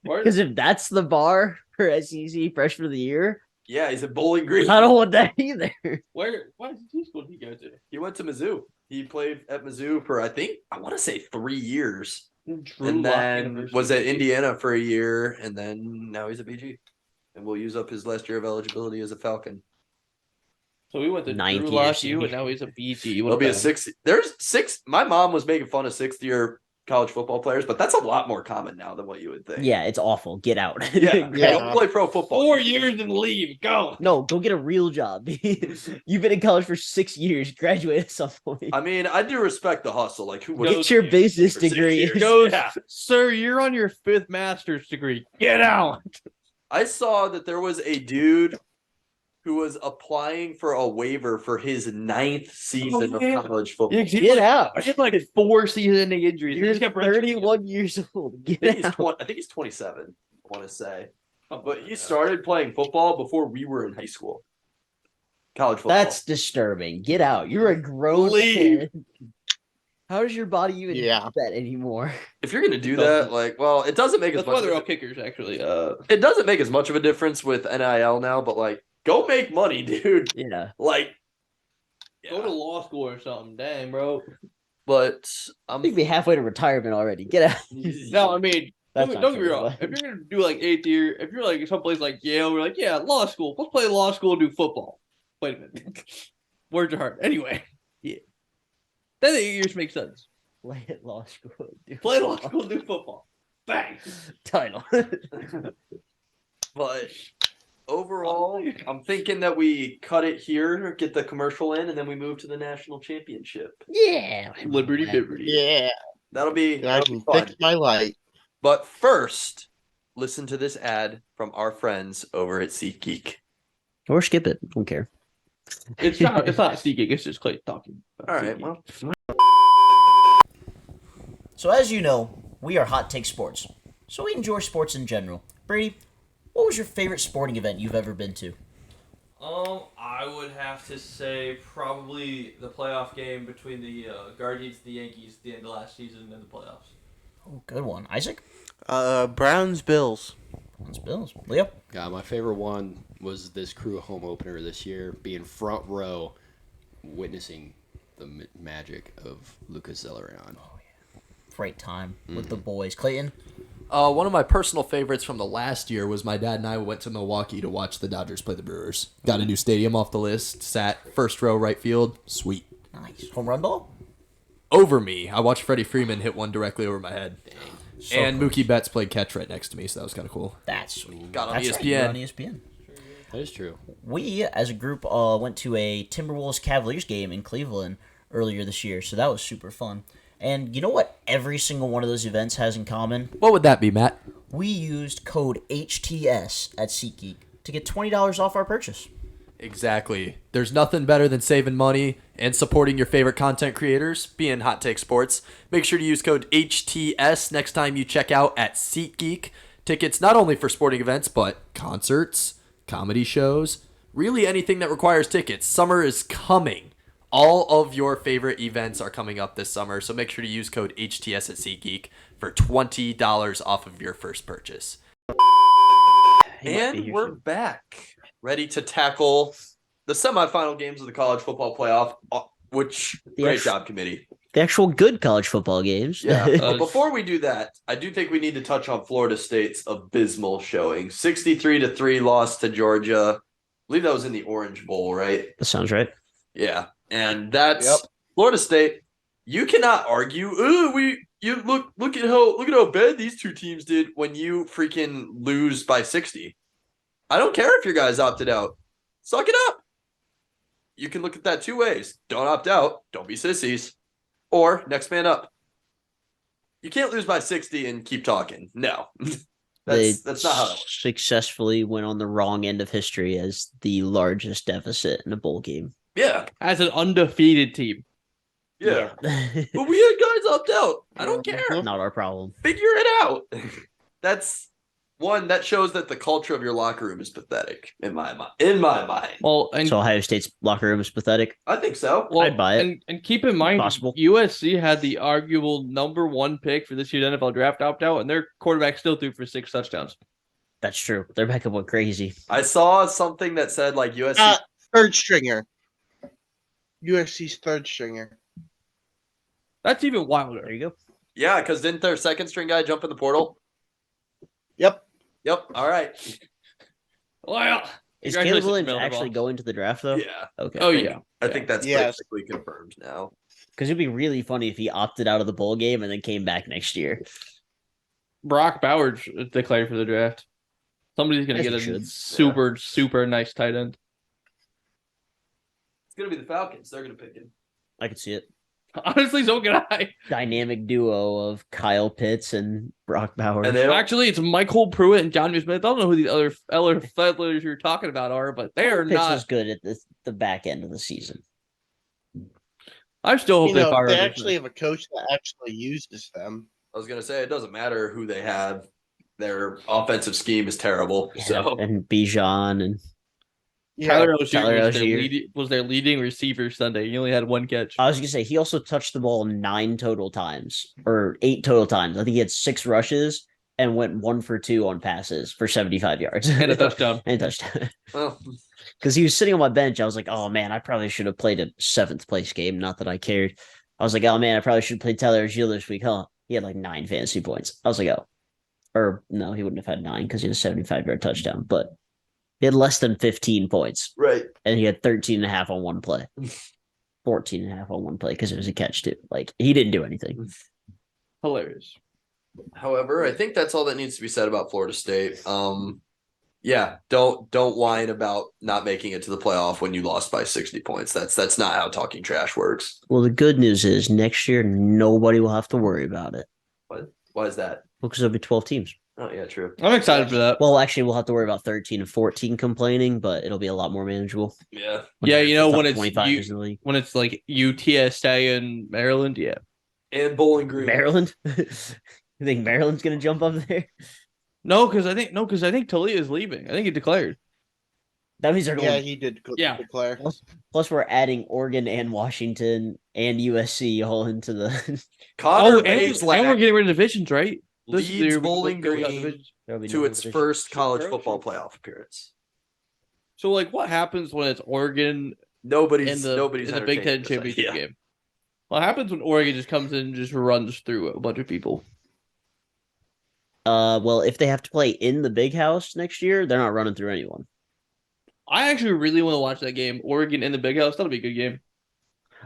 Where- Because if that's the bar for SEC freshman of the year, Yeah, he's at Bowling Green. I don't want that either. Why school did he go to? He went to Mizzou. He played at Mizzou for I want to say 3 years. Drew And Lock then University. was at Indiana for a year, and then now he's at BG. And will use up his last year of eligibility as a Falcon. So we went to Ninth Drew year Lock senior. U, and now he's a BG. There'll be a 6. There's 6. My mom was making fun of 6th-year college football players, but that's a lot more common now than what you would think. Yeah, it's awful. Get out. Yeah. Yeah. Don't play pro football. 4 years and leave. Go. No, go get a real job. You've been in college for 6 years. Graduate at some point. I mean, I do respect the hustle. Like, who would Get your business for 6 degree. years? Goes, Yeah. sir, you're on your 5th master's degree. Get out. I saw that there was a dude who was applying for a waiver for his 9th season yeah. of college football. Get out. I had like 4 season-ending injuries. He You're just kept 31 years old. I Get think, out. I think he's 27, I want to say. But he started playing football before we were in high school. College football. That's disturbing. Get out. You're a grown Leave. man. How does your body even Yeah. do that anymore? If you're gonna do that, like, well, it doesn't make as That's why much. they're all kickers, actually. It doesn't make as much of a difference with NIL now, but like, go make money, dude. Yeah. Like, Go to law school or something. Dang, bro. But I think be halfway to retirement already. Get out. No, I mean, That's don't not get me true, wrong. but- If you're gonna do like 8th year, if you're like someplace like Yale, we're like, yeah, law school. Let's play law school and do football. Wait a minute. Words are hard. Anyway, yeah. Then the 8 years make sense. Play at law school. Dude. Play law school, do football. Bang. Title. But overall, I'm thinking that we cut it here, get the commercial in, and then we move to the national championship. Yeah. Liberty, liberty. Yeah. That'll be, I that'll can be fun. fix my light. But first, listen to this ad from our friends over at SeatGeek. Or skip it. Don't care. It's not SeatGeek. It's just Clay talking. All right, SeatGeek. well, So as you know, we are Hot Take Sports. So we enjoy sports in general. Brady, what was your favorite sporting event you've ever been to? I would have to say probably the playoff game between the Guardians and the Yankees at the end of last season and the playoffs. Oh, good one. Isaac? Browns Bills. That's Bills. Leo? God, my favorite one was this Crew home opener this year, being front row, witnessing the magic of Lucas Zelleran. Great time with the boys. Clayton? One of my personal favorites from the last year was my dad and I went to Milwaukee to watch the Dodgers play the Brewers. Got a new stadium off the list, sat first row right field. Sweet. Nice. Home run ball? Over me. I watched Freddie Freeman hit one directly over my head. So And close. Mookie Betts played catch right next to me, so that was kind of cool. That's sweet. Got on That's ESPN. Right, you were on ESPN. That is true. We, as a group, went to a Timberwolves Cavaliers game in Cleveland earlier this year, so that was super fun. And you know what every single one of those events has in common? What would that be, Matt? We used code HTS at SeatGeek to get $20 off our purchase. Exactly. There's nothing better than saving money and supporting your favorite content creators, being Hot Take Sports. Make sure to use code HTS next time you check out at SeatGeek. Tickets not only for sporting events, but concerts, comedy shows, really anything that requires tickets. Summer is coming. All of your favorite events are coming up this summer, so make sure to use code HTS at SeatGeek for $20 off of your first purchase. and we're back, ready to tackle the semifinal games of the college football playoff, which great job, committee. The actual good college football games. Yeah. But before we do that, I do think we need to touch on Florida State's abysmal showing. 63-3 loss to Georgia. I believe that was in the Orange Bowl, right? That sounds right. Yeah. And that's Florida State. You cannot argue. You look at how bad these two teams did when you freaking lose by 60. I don't care if your guys opted out. Suck it up. You can look at that two ways. Don't opt out. Don't be sissies. Or next man up. You can't lose by 60 and keep talking. No. That's not how that works. Successfully went on the wrong end of history as the largest deficit in a bowl game. Yeah. As an undefeated team. Yeah. But we had guys opt out. I don't care. Not our problem. Figure it out. That's one that shows that the culture of your locker room is pathetic in my mind. Well, and So Ohio State's locker room is pathetic. I think so. well, I'd buy it. And keep in mind, Possible. USC had the arguable number one pick for this year's NFL draft opt out, and their quarterback still threw for 6 touchdowns. That's true. Their backup went crazy. I saw something that said like USC. Third stringer. USC's third stringer. That's even wilder. There you go. Yeah, because didn't their second string guy jump in the portal? Yep. Yep. All right. Well, Is congratulations Caleb to Williams Miller actually Ball. going to the draft though? Yeah. Okay. Oh yeah. I think that's Yes. basically confirmed now. Because it'd be really funny if he opted out of the bowl game and then came back next year. Brock Bowers declared for the draft. Somebody's gonna As get he a should. super nice tight end. It's gonna be the Falcons. They're gonna pick him. I could see it. Honestly, so can I. Dynamic duo of Kyle Pitts and Brock Bowers. And they don't, Actually, it's Michael Pruitt and John Smith. I don't know who these other feathers you're talking about are, but they are Pitts not. was good at the back end of the season. I still hope You they know, fire they him. actually have a coach that actually uses them. I was gonna say it doesn't matter who they have. Their offensive scheme is terrible. Yeah, So and Bijan and Tyler Algier Tyler was Algier. their leading receiver Sunday. He only had one catch. I was gonna say he also touched the ball 9 total times or 8 total times. I think he had 6 rushes and went 1 for 2 on passes for 75 yards And a touchdown. and a touchdown. Well, Because he was sitting on my bench. I was like, oh man, I probably should have played a 7th place game. Not that I cared. I was like, oh man, I probably should have played Tyler Algier this week, huh? He had like 9 fantasy points. I was like, oh, or no, he wouldn't have had 9 because he had a 75-yard touchdown, but he had less than 15 points. right. And he had 13 and a half on one play. 14 and a half on one play because it was a catch too. Like he didn't do anything. Hilarious. However, I think that's all that needs to be said about Florida State. Yeah, don't whine about not making it to the playoff when you lost by 60 points. That's not how talking trash works. Well, the good news is next year nobody will have to worry about it. What? Why is that? Well, because there'll be 12 teams. Oh yeah, true. I'm excited for that. Well, actually, we'll have to worry about 13 and 14 complaining, but it'll be a lot more manageable. Yeah. Yeah, you know, Top when it's 25 is in the league. when it's like UTSA and Maryland, yeah. And Bowling Green. Maryland? You think Maryland's gonna jump up there? No, because I think Talia is leaving. I think he declared. That means they're Yeah, going. he did Yeah. declare. Plus, we're adding Oregon and Washington and USC all into the. Connor and we're getting rid of divisions, right? leads Bowling they're- Green There'll be to no its division. first college football playoff appearance. So, like, what happens when it's Oregon Nobody's in the Big entertaining Ten this. championship Yeah. game? What happens when Oregon just comes in and just runs through a bunch of people? Well, if they have to play in the big house next year, they're not running through anyone. I actually really want to watch that game. Oregon in the Big House. That'll be a good game.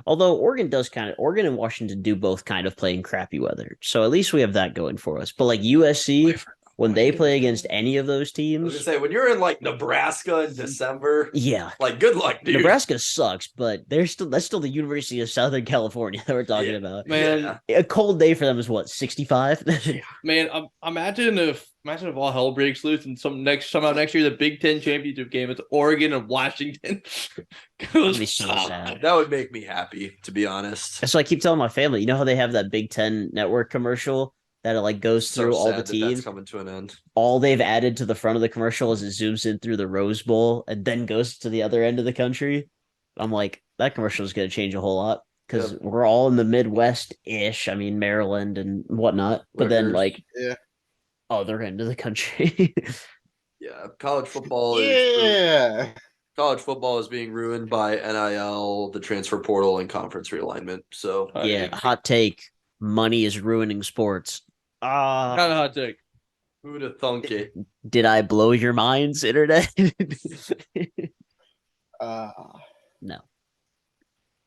Although Oregon and Washington do both kind of play in crappy weather, so at least we have that going for us. But like USC, when they play against any of those I was teams, gonna say when you're in like Nebraska in December, yeah, like good luck, dude. Nebraska sucks, but that's still the University of Southern California that we're talking Yeah. about. Man, Yeah. A cold day for them is what 65. man, imagine if all hell breaks loose and somehow next year the Big Ten championship game is Oregon and Washington. That'd be so sad. That would make me happy, to be honest. So I keep telling my family, you know how they have that Big Ten network commercial that it like goes So through all the sad that teams. that's coming to an end. All they've added to the front of the commercial is it zooms in through the Rose Bowl and then goes to the other end of the country. I'm like, that commercial is going to change a whole lot because Yep. we're all in the Midwest-ish. I mean, Maryland and whatnot. But then, Rutgers. like, Yeah. other end of the country. Yeah, college football Yeah. college football is being ruined by NIL, the transfer portal, and conference realignment. So Yeah, hot take. Money is ruining sports. Kind of hot take. who'd have thunk it? Did I blow your minds, internet? No.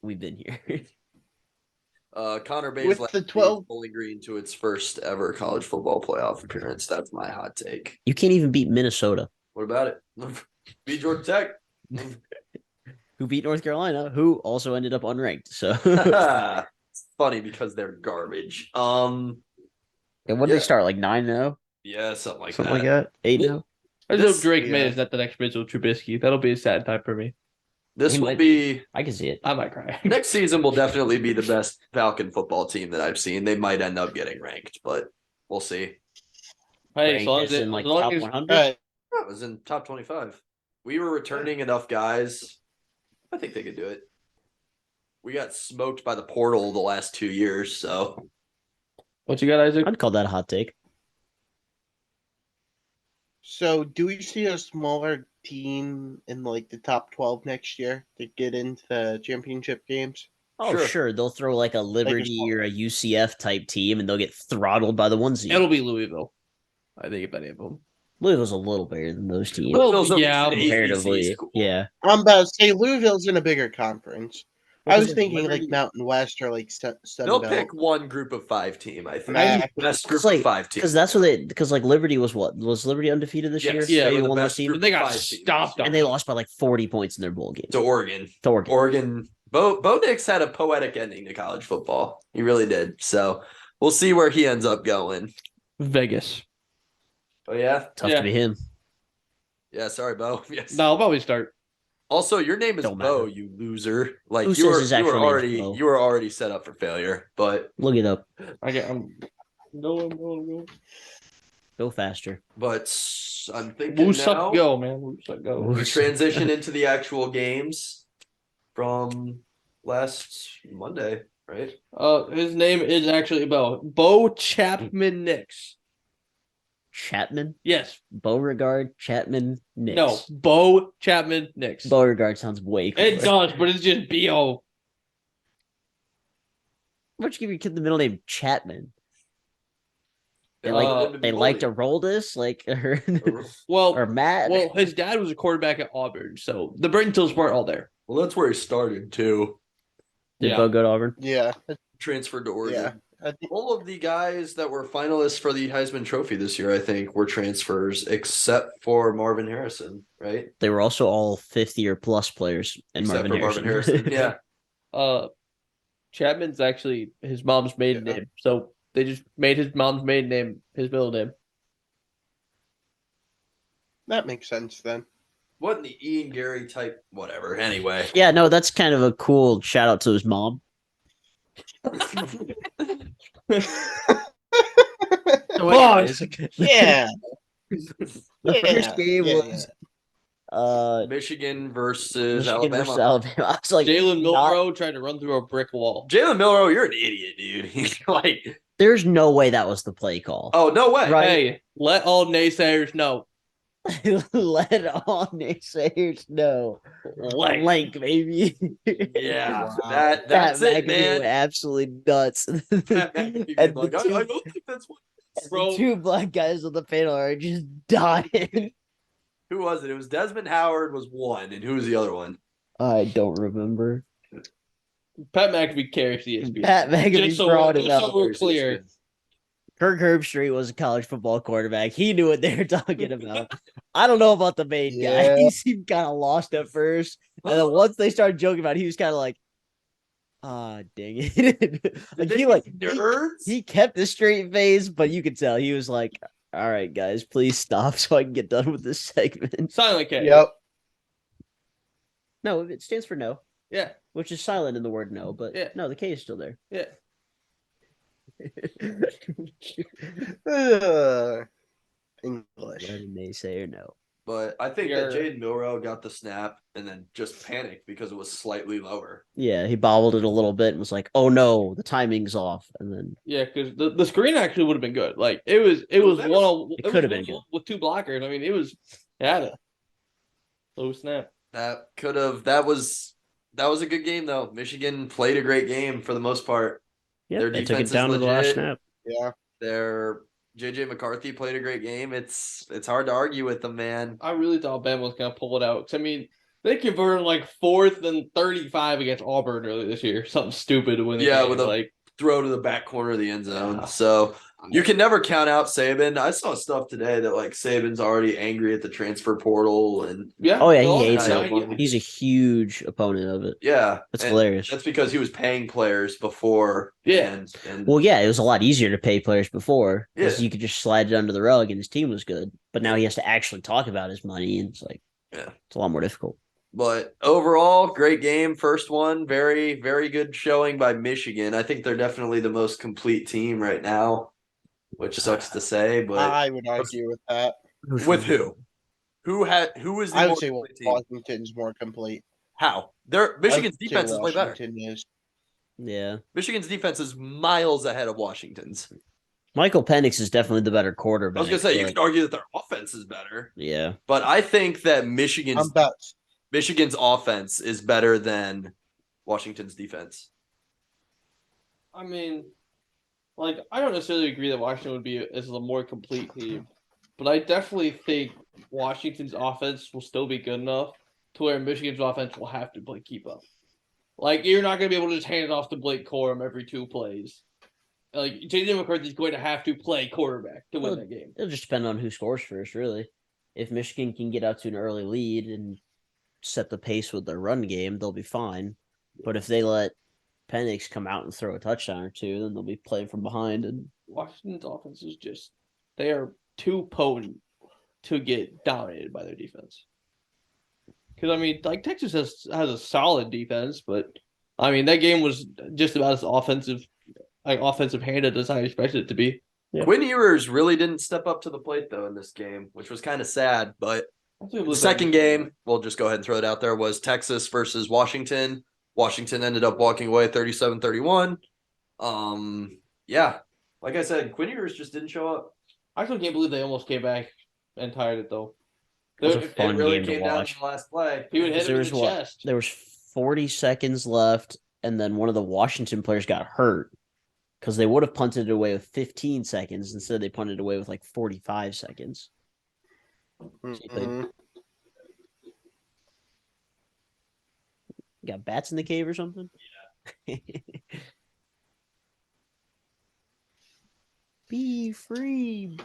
We've been here. Connor Bay's With last the 12 Bowling Green to its first ever college football playoff appearance. That's my hot take. You can't even beat Minnesota, What about it? Beat Georgia Tech. who beat North Carolina, who also ended up unranked. So, It's funny because they're garbage. and what did Yeah. they start? Like 9-0? Yeah, something like Something that. like that? 8-0? I just This- hope Drake May yeah. is not the next Mitchell Trubisky. That'll be a sad time for me. This He will might be I can see it. I might cry. next season. Will definitely be the best Falcon football team that I've seen. They might end up getting ranked, but we'll see. Hey, Ranked as long as as in like as long top as- 100? All right. I was in top 25. We were returning enough guys. I think they could do it. We got smoked by the portal the last 2 years, so what you got, Isaac? I'd call that a hot take. So, do we see a smaller team in like the top 12 next year to get into the championship games? Oh, Sure. sure. They'll throw like a Liberty small- or a UCF type team and they'll get throttled by the one seed. It'll be Louisville. I think if any of them. Louisville's a little better than those teams. Louisville's yeah, okay. comparatively. ACC is cool. Yeah. I'm about to say Louisville's in a bigger conference. I was Because thinking Liberty- like Mountain West or like Sun They'll Belt. pick one group of 5 team. I think Nah. best group It's like- of 5 team. Because that's what they. Because like Liberty was what was Liberty undefeated this Yes, year? yeah, Maybe we're the one more best team, group. They got 5 teams. stomped on. and they lost by like 40 points in their bowl game. to Oregon. To Oregon. Oregon. Bo Nix had a poetic ending to college football. He really did. So we'll see where he ends up going. Vegas. Oh yeah, Tough Yeah. to be him. yeah. Sorry, Bo. Yes. No, I'll probably start. Also, your name is Don't Bo, matter. you loser. Like Who you says were, his you actual were name is already Bo? you were already set up for failure. But Look it up. I'm going. Go faster. But I'm thinking Moose now up, go, man. Moose up, go. we transition into the actual games from last Monday, right? His name is actually Bo Chapman Nix. Chapman? Yes. Beauregard, Chapman, Nix. No, Bo Chapman Nix. Beauregard sounds way cooler. It does, but it's just B-O. Why'd you give your kid the middle name Chapman? They Uh, like to roll this, like Well, or Matt. well, his dad was a quarterback at Auburn, so the brain cells weren't all there. Well, that's where he started too. Did yeah. Bo go to Auburn? Yeah. Transferred to Oregon. Yeah. I think- All of the guys that were finalists for the Heisman Trophy this year, I think, were transfers, except for Marvin Harrison, right? They were also all 50 or plus players, and Except Marvin for Harrison. Marvin Harrison. Yeah. Chapman's actually his mom's maiden name, so they just made his mom's maiden name his middle name. That makes sense then. Wasn't the Ian Gary type, whatever. Anyway. Yeah, no, that's kind of a cool shout out to his mom. Pause. Yeah. The first game was Michigan versus Michigan Alabama. versus Alabama. I was like, Jalen not- Milrow tried to run through a brick wall. Jalen Milrow, you're an idiot, dude. He's like, there's no way that was the play call. oh, no way. Right. Hey, let all naysayers know. Let all naysayers know. Link, baby. Yeah. Wow. That's Pat it, McAfee man. went absolutely nuts. Pat McAfee And was like, the two- I don't think that's what. Bro. the two black guys on the panel are just dying. Who was it? It was Desmond Howard was one, and who was the other one? I don't remember. Pat McAfee carries the ESPN. Pat McAfee Just so, brought just it so up. we're clear. Kirk Herbstreit was a college football quarterback. He knew what they were talking about. I don't know about the main guy. Yeah. He seemed kind of lost at first. And then once they started joking about it, he was kind of like, ah, dang it. Nerds? He kept a straight face, but you could tell he was like, all right, guys, please stop so I can get done with this segment. Silent K. Yep. No, it stands for no, Yeah. which is silent in the word no, but Yeah. no, the K is still there. Yeah. English. Let a naysayer know. But I think You're- that Jaden Milrow got the snap and then just panicked because it was slightly lower. Yeah, he bobbled it a little bit and was like, "Oh no, the timing's off." And then Yeah, because the screen actually would have been good. Like it was one on. It could have been good with two blockers. I mean, it had it. Low snap. That was a good game though. Michigan played a great game for the most part. yeah, Their they took defense it is down to the last legit. snap. Yeah. Their JJ McCarthy played a great game. It's hard to argue with them, man. I really thought Bama was gonna pull it out. 'Cause, I mean, they converted like 4th and 35 against Auburn earlier this year. Something stupid to win. The Yeah, game. with a like throw to the back corner of the end zone. Yeah. So you can never count out Saban. I saw stuff today that like Saban's already angry at the transfer portal and yeah. Oh yeah, well, he hates yeah, it. yeah. He's a huge opponent of it. yeah, That's and hilarious. that's because he was paying players before. Yeah. and Well, yeah, it was a lot easier to pay players before because Yeah. you could just slide it under the rug and his team was good. But now he has to actually talk about his money, and it's like, Yeah. it's a lot more difficult. But overall, great game. First one, very, very good showing by Michigan. I think they're definitely the most complete team right now, which sucks to say, but I would argue with that. with who? Who is the I more would say complete team? Washington's more complete. How? Michigan's I would say defense is way better. Washington is. Yeah, Michigan's defense is miles ahead of Washington's. Michael Penix is definitely the better quarterback. I was gonna say you but- could argue that their offense is better, yeah, but I think that I'm Michigan's about offense is better than Washington's defense. I mean, like I don't necessarily agree that Washington would be as a more complete team, but I definitely think Washington's offense will still be good enough to where Michigan's offense will have to keep up. Like you're not going to be able to just hand it off to Blake Corum every 2 plays. Like JJ McCarthy's going to have to play quarterback to win Well, that game. it'll just depend on who scores first, really. If Michigan can get out to an early lead and set the pace with their run game, they'll be fine. But if they let Penix come out and throw a touchdown or two, then they'll be playing from behind. And Washington's offense is just they are too potent to get dominated by their defense. Because I mean, like Texas has a solid defense, but I mean that game was just about as offensive handed as I expected it to be. Yeah. Quinn Ewers really didn't step up to the plate though in this game, which was kind of sad. But the second game, we'll just go ahead and throw it out there, was Texas versus Washington. Washington ended up walking away 37-31. Yeah, like I said, Quinn Ewers just didn't show up. I still can't believe they almost came back and tied it though. It was a It fun really game to came down watch. to the last play. He would hit him There in was the what? chest. There was 40 seconds left, and then one of the Washington players got hurt because they would have punted it away with 15 seconds. Instead, they punted it away with like 45 seconds. Mhm. Got bats in the cave or something? Yeah. Be free.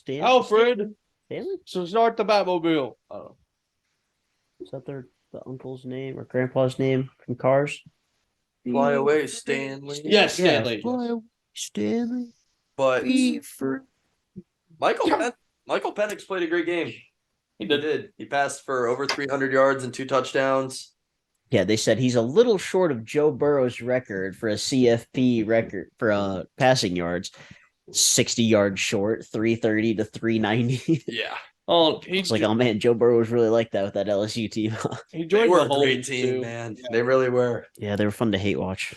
Alfred, Stanley? so start the Batmobile. Oh, Is that the uncle's name or grandpa's name from Cars? Fly away, Stanley. yes, Stanley. Fly away, Stanley. But Be free. Michael Penix played a great game. He He did. did. He passed for over 300 yards and 2 touchdowns. Yeah, they said he's a little short of Joe Burrow's record for a CFP record for passing yards. 60 yards short, 330 to 390. Yeah. Oh, It's like, oh man, Joe Burrow was really like that with that LSU team. he They joined were a Mahomes great team, too. man. They really were. Yeah, they were fun to hate watch.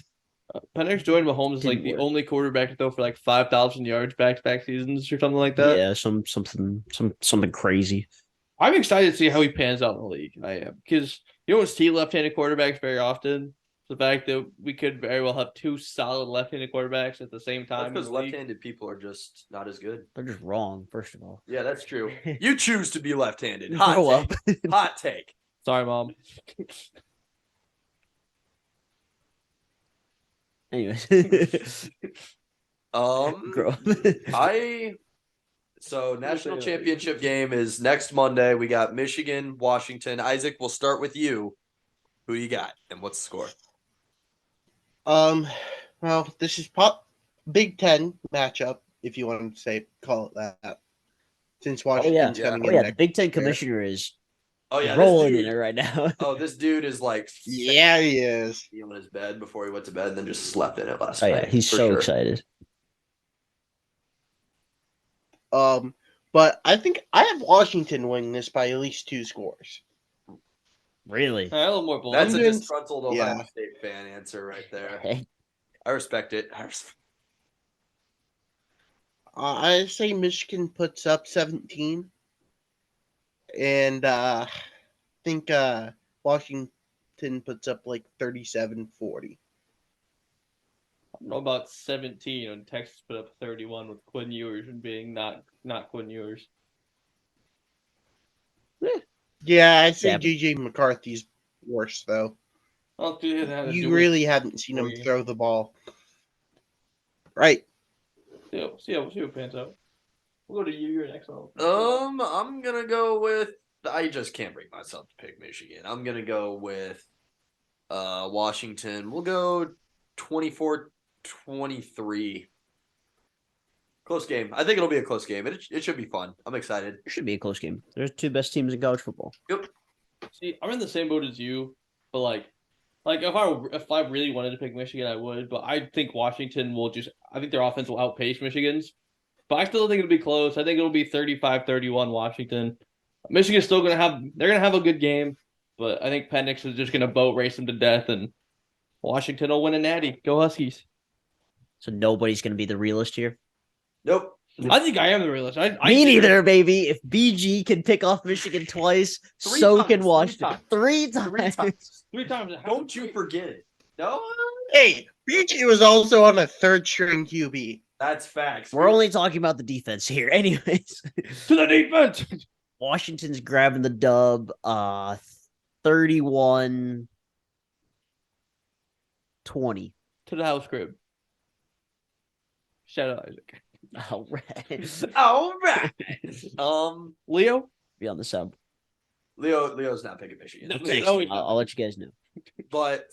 Penix joined Mahomes as like Didn't the work. only quarterback to throw for like 5,000 yards back-to-back seasons or something like that. Yeah, something crazy. I'm excited to see how he pans out in the league. I am because you don't see left-handed quarterbacks very often. The fact that we could very well have two solid left-handed quarterbacks at the same That's time. because left-handed people are just not as good. They're just wrong, first of all. Yeah, that's true. You choose to be left-handed. Grow Hot up. take. Hot take. Sorry, Mom. Anyways. Grow up. So national championship game is next Monday. We got Michigan, Washington. Isaac, we'll start with you. Who you got and what's the score? Well, this is Big Ten matchup, if you want to call it that. Since Washington's yeah. coming Oh in yeah, the next Big Ten year. commissioner is Oh yeah, rolling in it right now. Oh, this dude is like Yeah, he is. on his bed before he went to bed and then just slept in it last Oh night. yeah, he's for so sure. excited. But I think I have Washington winning this by at least 2 scores. Really? A little more bull. That's a I'm doing- disgruntled Ohio yeah. State fan answer right there. Hey, I respect it. I say Michigan puts up 17. And I think Washington puts up like 37-40. I don't know about 17 when Texas put up 31 with Quinn Ewers and being not Quinn Ewers. Yeah, I say Yeah. JJ McCarthy's worse though. I'll do that. You really haven't seen him for you. throw the ball. Right. See what pans out. We'll go to you. You're next one. I'm gonna go with. I just can't bring myself to pick Michigan. I'm gonna go with Washington. We'll go 24-23. Close game. I think it'll be a close game. It should be fun. I'm excited. it should be a close game. There's two best teams in college football. See, I'm in the same boat as you, but like if I really wanted to pick Michigan, I would. But I think Washington will just. I think their offense will outpace Michigan's. But I still think it'll be close. I think it'll be 35-31 Washington. Michigan's still they're gonna have a good game, but I think Penix is just gonna boat race them to death, and Washington will win a natty. Go Huskies! So nobody's going to be the realist here. Nope. I think I am the realist. I Me think- neither, baby. If BG can pick off Michigan twice, Three so times, can three Washington. times. Three Three times. times. 3 times. Don't you forget it. No, Hey, BG was also on a 3rd-string QB. that's facts. We're only talking about the defense here. Anyways, to the defense. Washington's grabbing the dub 31-20. To the house crib. Shout out Isaac. All right. All right. Leo. Be on the sub. Leo's not picking Michigan. No, he's not. I'll let you guys know. But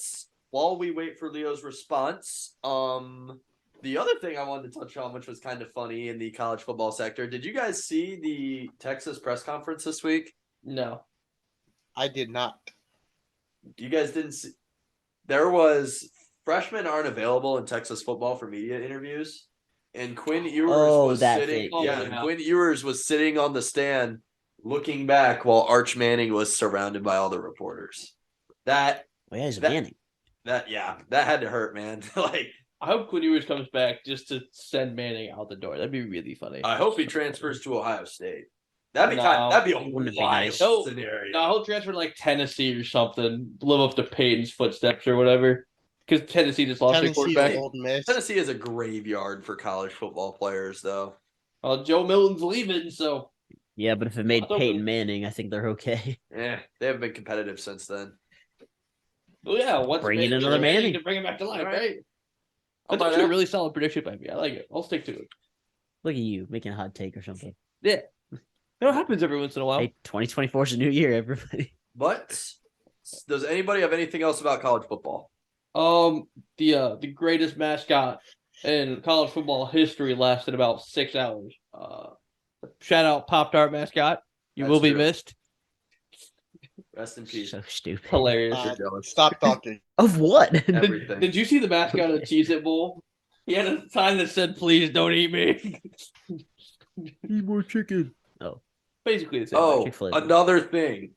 while we wait for Leo's response, the other thing I wanted to touch on, which was kind of funny in the college football sector, did you guys see the Texas press conference this week? No. I did not. You guys didn't see? There was freshmen aren't available in Texas football for media interviews. and Quinn Ewers Oh, was that sitting. thing. Yeah, Yeah. Quinn Ewers was sitting on the stand, looking back while Arch Manning was surrounded by all the reporters. That Oh, yeah, he's a that- Manning. that had to hurt, man. Like, I hope Quinn Ewers comes back just to send Manning out the door. That'd be really funny. I hope he transfers to Ohio State. That'd be No. that'd be a Wouldn't it be wild nice? No. scenario. No, he'll transfer to like Tennessee or something. Live up to Peyton's footsteps or whatever. Because Tennessee just lost their Tennessee's quarterback. Old Miss. Tennessee is a graveyard for college football players, though. Joe Milton's leaving, so Yeah, but if it made I thought Peyton we- Manning, I think they're okay. Yeah, they haven't been competitive since then. well, yeah. What's Bring in Manning- another Manning. to bring him back to life, All right. right? I'll That's buy actually a that. really solid prediction by me. I like it. I'll stick to it. Look at you making a hot take or something. Yeah, it happens every once in a while. Hey, 2024 is a new year, everybody. But does anybody have anything else about college football? The greatest mascot in college football history lasted about 6 hours. Shout out Pop-Tart mascot. You That's will be true. missed. Rest in peace. So stupid. Hilarious. Uh, You're jealous. Stop talking. Of what? Everything. Did you see the mascot of the Cheez-It Bowl? He had a sign that said, "Please don't eat me." Eat more chicken. Basically the same. Oh, Chick-fil-A. another thing.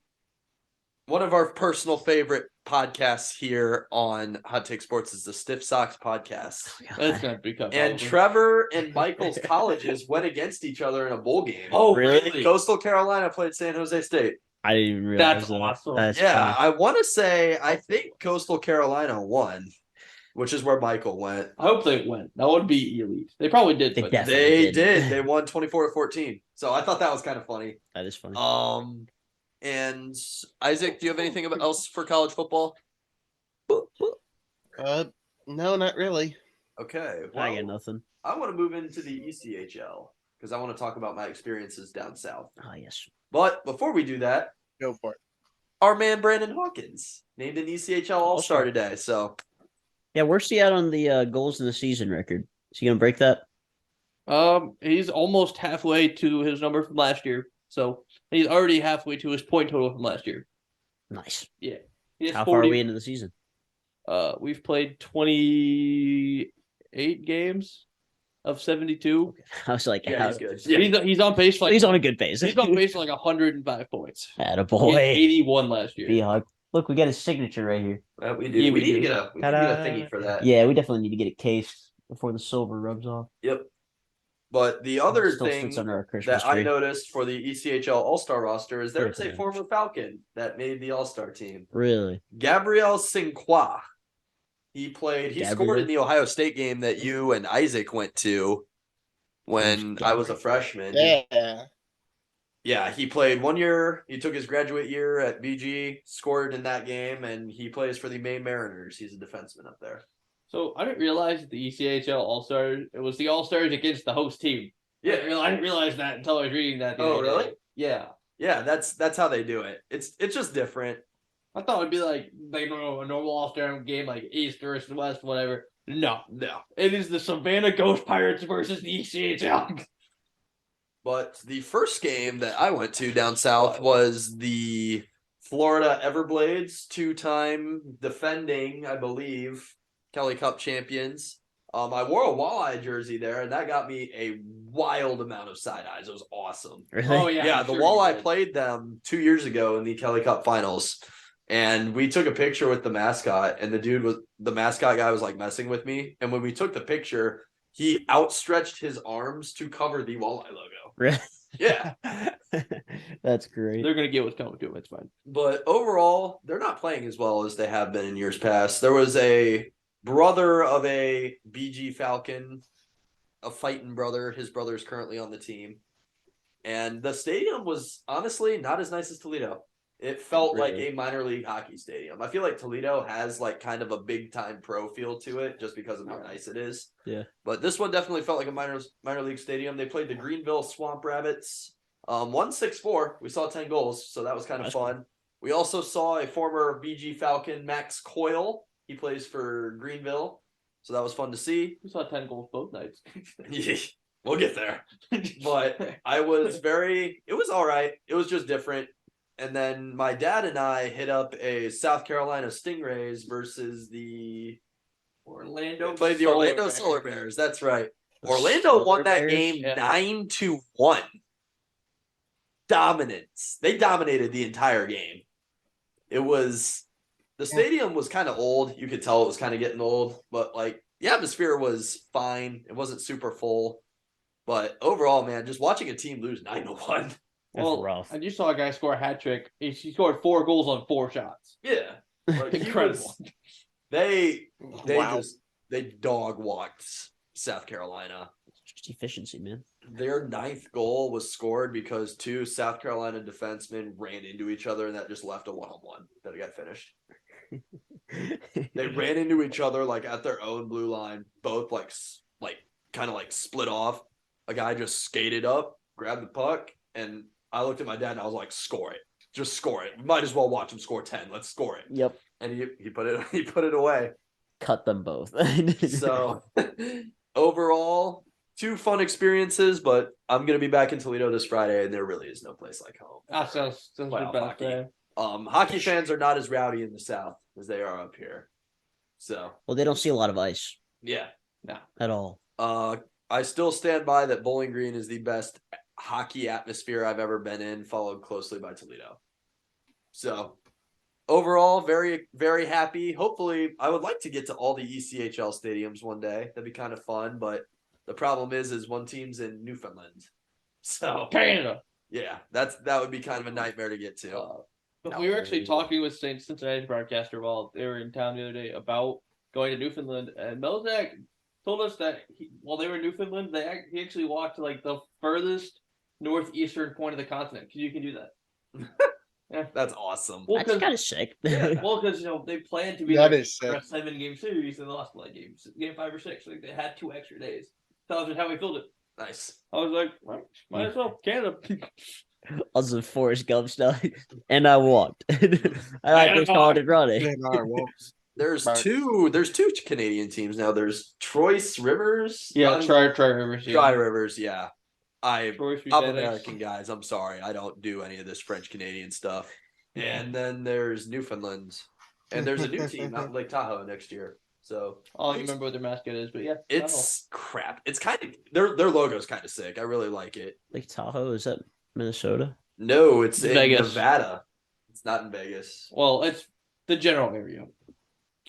One of our personal favorite podcasts here on Hot Take Sports is the Stiff Socks podcast. That's not become. And Trevor and Michael's colleges went against each other in a bowl game. Oh, Really? Coastal Carolina played San Jose State. I didn't even realize That's that. awesome. That's Yeah, funny. I want to say I think Coastal Carolina won, which is where Michael went. I hope they win. That would be elite. They probably did. They but definitely They did. did. They won 24-14. So I thought that was kind of funny. That is funny. And Isaac, do you have anything else for college football? No, not really. Okay. I got nothing. I want to move into the ECHL because I want to talk about my experiences down south. Oh, yes. But before we do that, Go for it. our man Brandon Hawkins named an ECHL All-Star today. So Yeah, where's he at on the goals in the season record? Is he going to break that? He's almost halfway to his number from last year. So he's already halfway to his point total from last year. Nice. He has How 40. far are we into the season? We've played 28 games of 72. I was like, yeah, how- he's good. He's on pace for like he's on a good pace. he's on pace for like 105 points. He had Attaboy. 81 last year. B-Hog. Look, we got his signature right here. We do. Yeah, we we need to do. get a Ta-da. thingy for that. Yeah, we definitely need to get it cased before the silver rubs off. Yep. But the other Still thing sits under our Christmas that I tree. noticed for the ECHL All-Star roster is there is a Okay. former Falcon that made the All-Star team. Really? Gabriel Sinqua. He scored Gabriel? in the Ohio State game that you and Isaac went to when I was a freshman. Yeah. Yeah, he played 1 year. He took his graduate year at BG, scored in that game, and he plays for the Maine Mariners. He's a defenseman up there. So I didn't realize that the ECHL All-Stars, it was the All-Stars against the host team. I didn't realize that until I was reading that. the Oh, other day. really? Yeah. Yeah, that's how they do it. It's just different. I thought it'd be like a normal All-Star game, like East versus West, whatever. No. It is the Savannah Ghost Pirates versus the ECHL. But the first game that I went to down south was the Florida Everblades, 2-time defending, I believe, Kelly Cup champions. I wore a walleye jersey there, and that got me a wild amount of side eyes. It was awesome. Really? Oh, yeah. Yeah, I'm the sure you walleye did. played them 2 years ago in the Kelly Cup finals. And we took a picture with the mascot, and the mascot guy was like messing with me. And when we took the picture, he outstretched his arms to cover the walleye logo. Really? Yeah. That's great. They're going to get what's coming to them. It's fine. But overall, they're not playing as well as they have been in years past. There was a brother of a BG Falcon, a fighting brother. His brother is currently on the team. And the stadium was honestly not as nice as Toledo. It felt like Really? a minor league hockey stadium. I feel like Toledo has like kind of a big time pro feel to it just because of how nice it is. Yeah. But this one definitely felt like a minor league stadium. They played the Greenville Swamp Rabbits. 1-6-4. We saw 10 goals, so that was kind of That's fun. We also saw a former BG Falcon, Max Coyle. He plays for Greenville, so that was fun to see. We saw 10 goals both nights. We'll get there. But it was all right. It was just different. And then my dad and I hit up a South Carolina Stingrays versus the Orlando played the Orlando Solar Bears. That's right. Orlando won that Bears? game Yeah. 9-1. Dominance. They dominated the entire game. It was the stadium was kind of old. You could tell it was kind of getting old, but like the atmosphere was fine. It wasn't super full. But overall, man, just watching a team lose 9-1. That's rough. And you saw a guy score a hat trick. He scored 4 goals on 4 shots. Yeah. Like Incredible. They Wow. they dog walked South Carolina. Just efficiency, man. Their 9th goal was scored because 2 South Carolina defensemen ran into each other, and that just left a 1-on-1 that got finished. They ran into each other like at their own blue line, both like kind of like split off. A guy just skated up, grabbed the puck, and I looked at my dad and I was like, "Score it, just score it. We might as well watch him score 10. Let's score it." Yep. And he put it away. Cut them both. So overall, 2 fun experiences, but I'm gonna be back in Toledo this Friday, and there really is no place like home. That sounds the Playoff best. hockey. Man. Hockey fans are not as rowdy in the South as they are up here. So Well, they don't see a lot of ice yeah. at all. I still stand by that Bowling Green is the best hockey atmosphere I've ever been in, followed closely by Toledo. So overall, very, very happy. Hopefully, I would like to get to all the ECHL stadiums one day. That'd be kind of fun, but the problem is one team's in Newfoundland. So Canada. yeah, that would be kind of a nightmare to get to. But we were actually talking with Cincinnati's broadcaster while they were in town the other day about going to Newfoundland, and Melzak told us that while they were in Newfoundland, he actually walked to like the furthest northeastern point of the continent because you can do that. Yeah. That's awesome. Well, That's kind of sick. because they planned to be That there is for a sick. 7-game series and they lost like game 5 or 6. Like they had 2 extra days. Tells us how we filled it. Nice. I was like, well, might as well Canada. I was in Forrest Gump style, and I walked. I just started running. There's Right. two Canadian teams now. There's Troyes Rivers. Yeah, Tri Rivers. Tri Rivers. Yeah, I'm Troyes be I'm FedEx. American, guys. I'm sorry, I don't do any of this French Canadian stuff. And then there's Newfoundland, and there's a new team out in Lake Tahoe next year. So I don't remember what their mascot is, but yeah, it's crap. It's kind of their logo's kind of sick. I really like it. Lake Tahoe, is that Minnesota? No, it's in Vegas. Nevada. It's not in Vegas. well, it's the general area.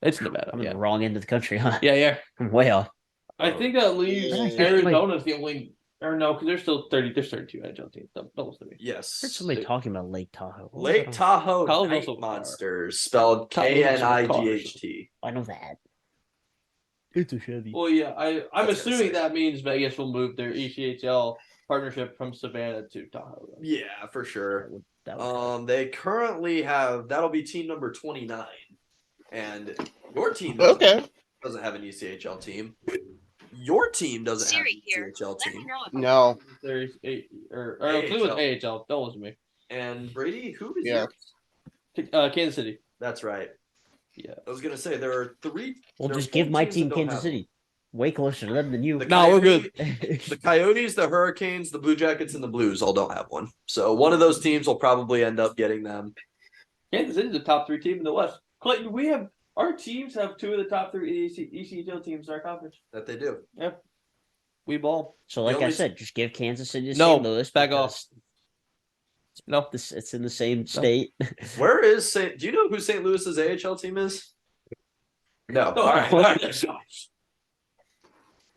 It's Nevada. I'm in Yeah, the wrong end of the country, huh? yeah. I'm way off. I think that leaves Yeah. Arizona's the only, or no, because there's still 30. There's 32 NHL teams. Don't listen to me. Yes. I heard somebody talking about Lake Tahoe. Lake Tahoe Tahoe's Night also far. Monsters, spelled Tahoe's also Knight. I know that. It's a Chevy. Well, yeah, I'm That's assuming gonna that means Vegas will move their ECHL partnership from Savannah to Tahoe. Then. Yeah, for sure. That would They currently have that'll be team number 29, and your team doesn't have an ECHL team. Your team doesn't have an ECHL team. No. There's 8 or include with AHL. Don't listen to me. And Brady, who is Yeah. yours? Kansas City. That's right. Yeah. I was gonna say there are 3. Well, there are just 4 give my teams that team don't Kansas have City. Way closer to them than you. The No, we're good. The Coyotes, the Hurricanes, the Blue Jackets, and the Blues all don't have one. So one of those teams will probably end up getting them. Kansas City's the top 3 team in the West. Clayton, our teams have 2 of the top 3 ECHL teams in our conference. That they do. We ball. So, like The I only- said, just give Kansas City to No, St. Louis. back because No. it's in the same state. Where is St. Do you know who St. Louis's AHL team is? No. No. All right.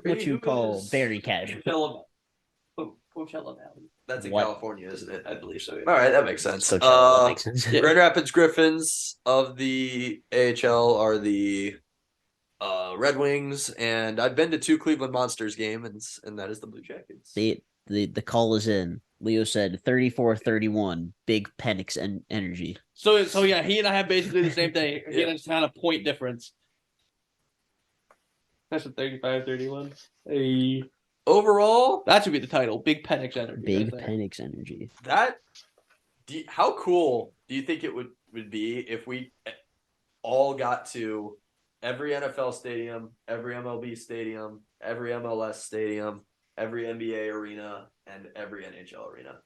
What you Who call is- very casual. Coachella Valley. That's in What? California, isn't it? I believe so. All right, that makes sense. So that makes sense. yeah. Grand Rapids Griffins of the AHL are the Red Wings, and I've been to 2 Cleveland Monsters games, and that is the Blue Jackets. The call is in. Leo said 34-31, big Penix Energy. So yeah, he and I have basically the same thing. He and I just had a point difference. That's a 35-31. Hey. Overall, That should be the title. Big Penix Energy. Big right there. Penix Energy. how cool do you think it would be if we all got to every NFL stadium, every MLB stadium, every MLS stadium, every NBA arena, and every NHL arena?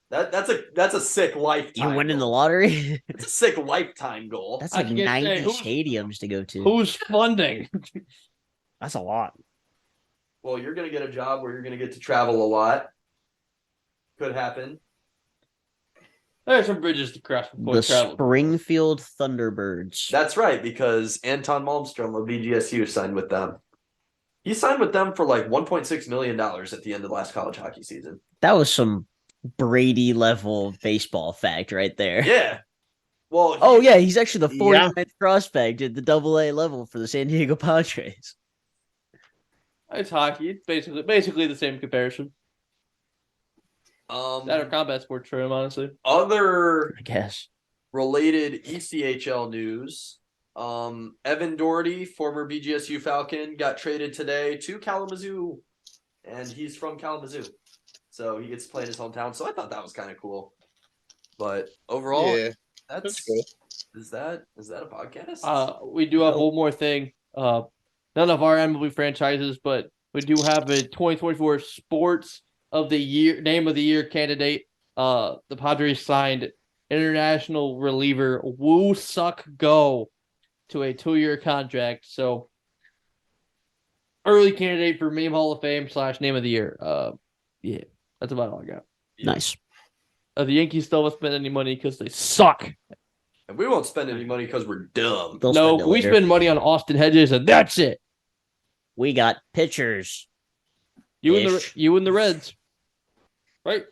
That's a sick lifetime. You winning the goal. lottery? It's a sick lifetime goal. That's I like can't say 90 who's- stadiums to go to. Who's funding? That's a lot. Well, you're going to get a job where you're going to get to travel a lot. Could happen. There's some bridges to cross before The travel. Springfield Thunderbirds. That's right, because Anton Malmstrom of BGSU signed with them. He signed with them for like $1.6 million at the end of the last college hockey season. That was some Brady level baseball fact right there. Yeah. Well, Oh yeah, he's actually the Yeah. 49th prospect at the AA level for the San Diego Padres. It's hockey. It's basically the same comparison. That or combat sports for him, honestly. Other I guess. related ECHL news. Evan Doherty, former BGSU Falcon, got traded today to Kalamazoo, and he's from Kalamazoo, so he gets to play in his hometown. So I thought that was kind of cool. But overall, Yeah, that's cool. Is that a podcast? We do have one more thing. None of our MLB franchises, but we do have a 2024 Sports of the Year Name of the Year candidate. The Padres signed international reliever Woo Suk Go to a 2-year contract. So early candidate for Meme Hall of Fame / Name of the Year. Yeah, that's about all I got. Nice. The Yankees still haven't spent any money because they suck. And we won't spend any money because we're dumb. They'll No, spend it we later. spend money on Austin Hedges, and that's it. We got pitchers. You and Ish. the Reds, right?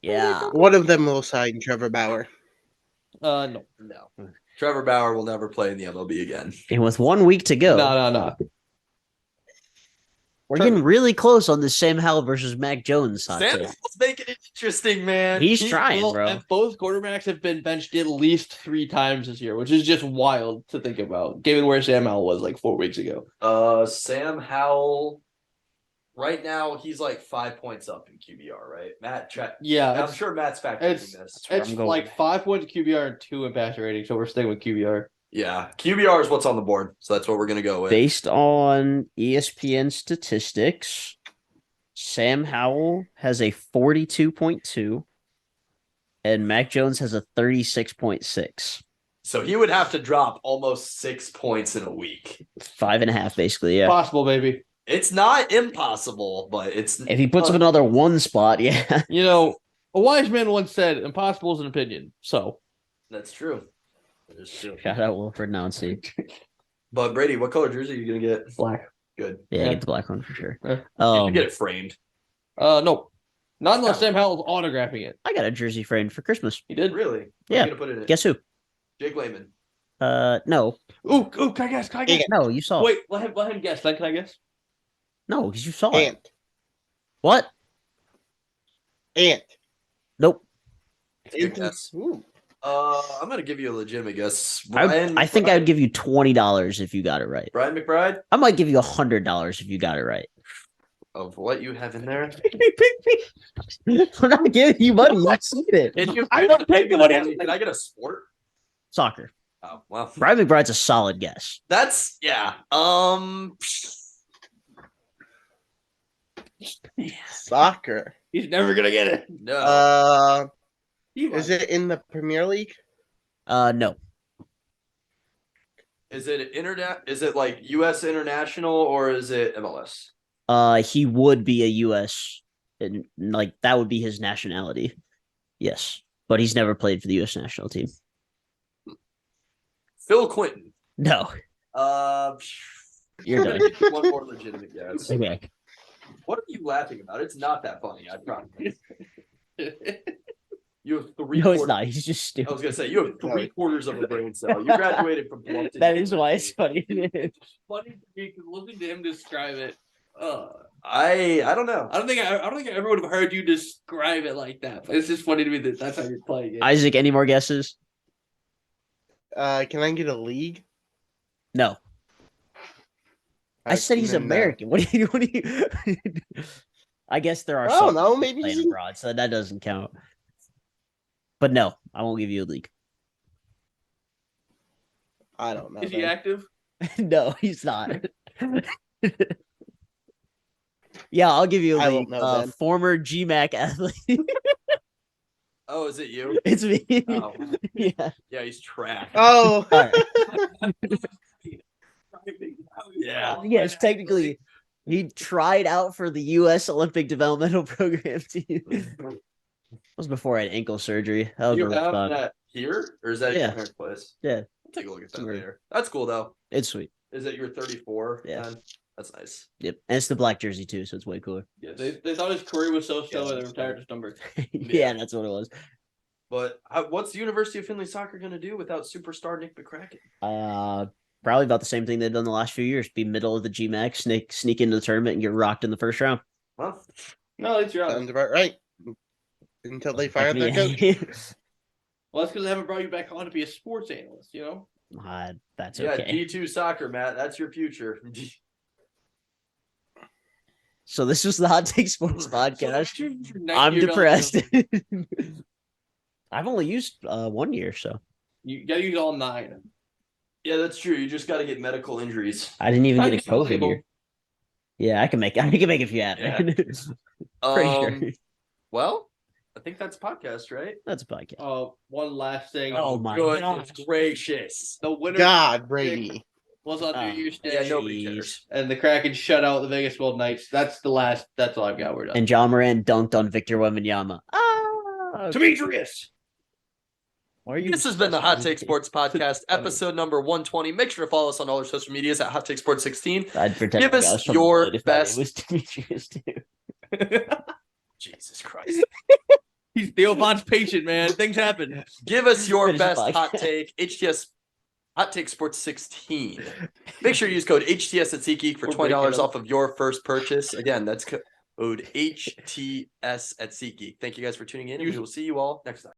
Yeah. One of them will sign Trevor Bauer. No. No. Trevor Bauer will never play in the MLB again. And with 1 week to go, No. we're getting really close on the Sam Howell versus Mac Jones hot Sam take. Howell's making it interesting, man. He's trying, bro. And both quarterbacks have been benched at least 3 times this year, which is just wild to think about, given where Sam Howell was like 4 weeks ago. Sam Howell, right now he's like 5 points up in QBR, right? Yeah, I'm sure Matt's factoring it's this. where it's I'm going. like 5 points QBR and 2 in passer rating, so we're staying with QBR. Yeah, QBR is what's on the board, so that's what we're gonna go with. Based on ESPN statistics, Sam Howell has a 42.2 and Mac Jones has a 36.6. So he would have to drop almost 6 points in a week. 5.5, basically, yeah. Possible, baby. It's not impossible, but it's If he puts up another one spot, yeah. You know, a wise man once said, "Impossible is an opinion." So that's true. That is true. Shout out Wilfred Nancy. But Brady, what color jersey are you gonna get? black. Good. Yeah, Yeah. get the black one for sure. You should get it framed. No, not unless Sam Howell's autographing it. I got a jersey framed for Christmas. He did. Really? Yeah. I'm gonna put it in. Guess who? Jake Lehman. No. Ooh, can I guess? No, you saw it. Wait, let him guess. Then can I guess? No, because you saw it. Ant. What? Ant. Nope. Good guess. Ooh. I'm gonna give you a legitimate guess. I think I would give you $20 if you got it right. Brian McBride. I might give you $100 if you got it right. Of what you have in there? I'm not giving you money. You've seen it. I don't take the money. Can I get a sport? Soccer. Oh well. Brian McBride's a solid guess. That's yeah. Soccer. He's never gonna get it. No. Is it in the Premier League? No. Is it internet? Is it like U.S. international or is it MLS? He would be a U.S. and like that would be his nationality. Yes, but he's never played for the U.S. national team. Phil Clinton. No. You're I'm done. gonna give you one more legitimate guess. Okay. What are you laughing about? It's not that funny. I promise. You have three. No, it's quarters- not. He's just I stupid. was gonna say you have 3/4 of a brain cell. You graduated from Blumpton. That is why it's funny. Funny to me because listen to him describe it. I don't know. I don't think I ever would have heard you describe it like that. But it's just funny to me that that's how you're playing it. Isaac, any more guesses? Can I get a league? No. I said he's Then, American. What do you? I guess there are. I don't some know. Maybe playing he's abroad, so that doesn't count. But no, I won't give you a league. I don't know. Is he then. active? No, he's not. Yeah, I'll give you a I league. won't know then. Former GMAC athlete. Oh, is it you? It's me. Oh, Yeah. yeah, he's trash. Oh, All right. Yeah. Yes, technically, he tried out for the U.S. Olympic developmental program team. That was before I had ankle surgery. That was You a rough have spot. that here, or is that at Yeah. your parents' place? Yeah, I'll take a look at that Somewhere. later. That's cool though. it's sweet. Is it your 34? Yeah. Then? That's nice. Yep, and it's the black jersey too, so it's way cooler. Yes. They thought his career was so stellar they retired his number. Yeah, that's what it was. But what's the University of Findlay soccer going to do without superstar Nick McCracken? Probably about the same thing they've done the last few years. Be middle of the GMAC, sneak into the tournament, and get rocked in the first round. Well, No, it's your Sounds about right. Until they fire their coach. Well, that's because they haven't brought you back on to be a sports analyst, you know? That's yeah, okay. D2 soccer, Matt. That's your future. So this was the Hot Take Sports podcast. So your I'm 9-year depressed. eligibility. I've only used 1 year, so You got to use all 9. Yeah, that's true. You just got to get medical injuries. I didn't even I get a guess COVID able. year. Yeah, I can make it if you add it. Pretty sure. Well, I think that's a podcast, right? That's a podcast. One last thing. Oh my Goodness gosh. gracious. The winner God, Brady. was on New Year's Day. Yeah, nobody cares. And the Kraken shut out the Vegas Golden Knights. That's all I've got. We're done. And John Moran dunked on Victor Wembanyama. Demetrius. Why are you This has been the Hot Take Sports Podcast, episode number 120. Make sure to follow us on all our social medias at Hot Take Sports 16. I'd pretend Give like I us was from your the if that best- It was Demetrius too. Jesus Christ. He's Theo Von's patient, man. Things happen. Give us your Finish the best podcast. hot take. HTS Hot Take Sports 16. Make sure you use code HTS at SeatGeek for We're $20 breaking off of your first purchase. Again, that's code HTS at SeatGeek. Thank you guys for tuning in, and we will see you all next time.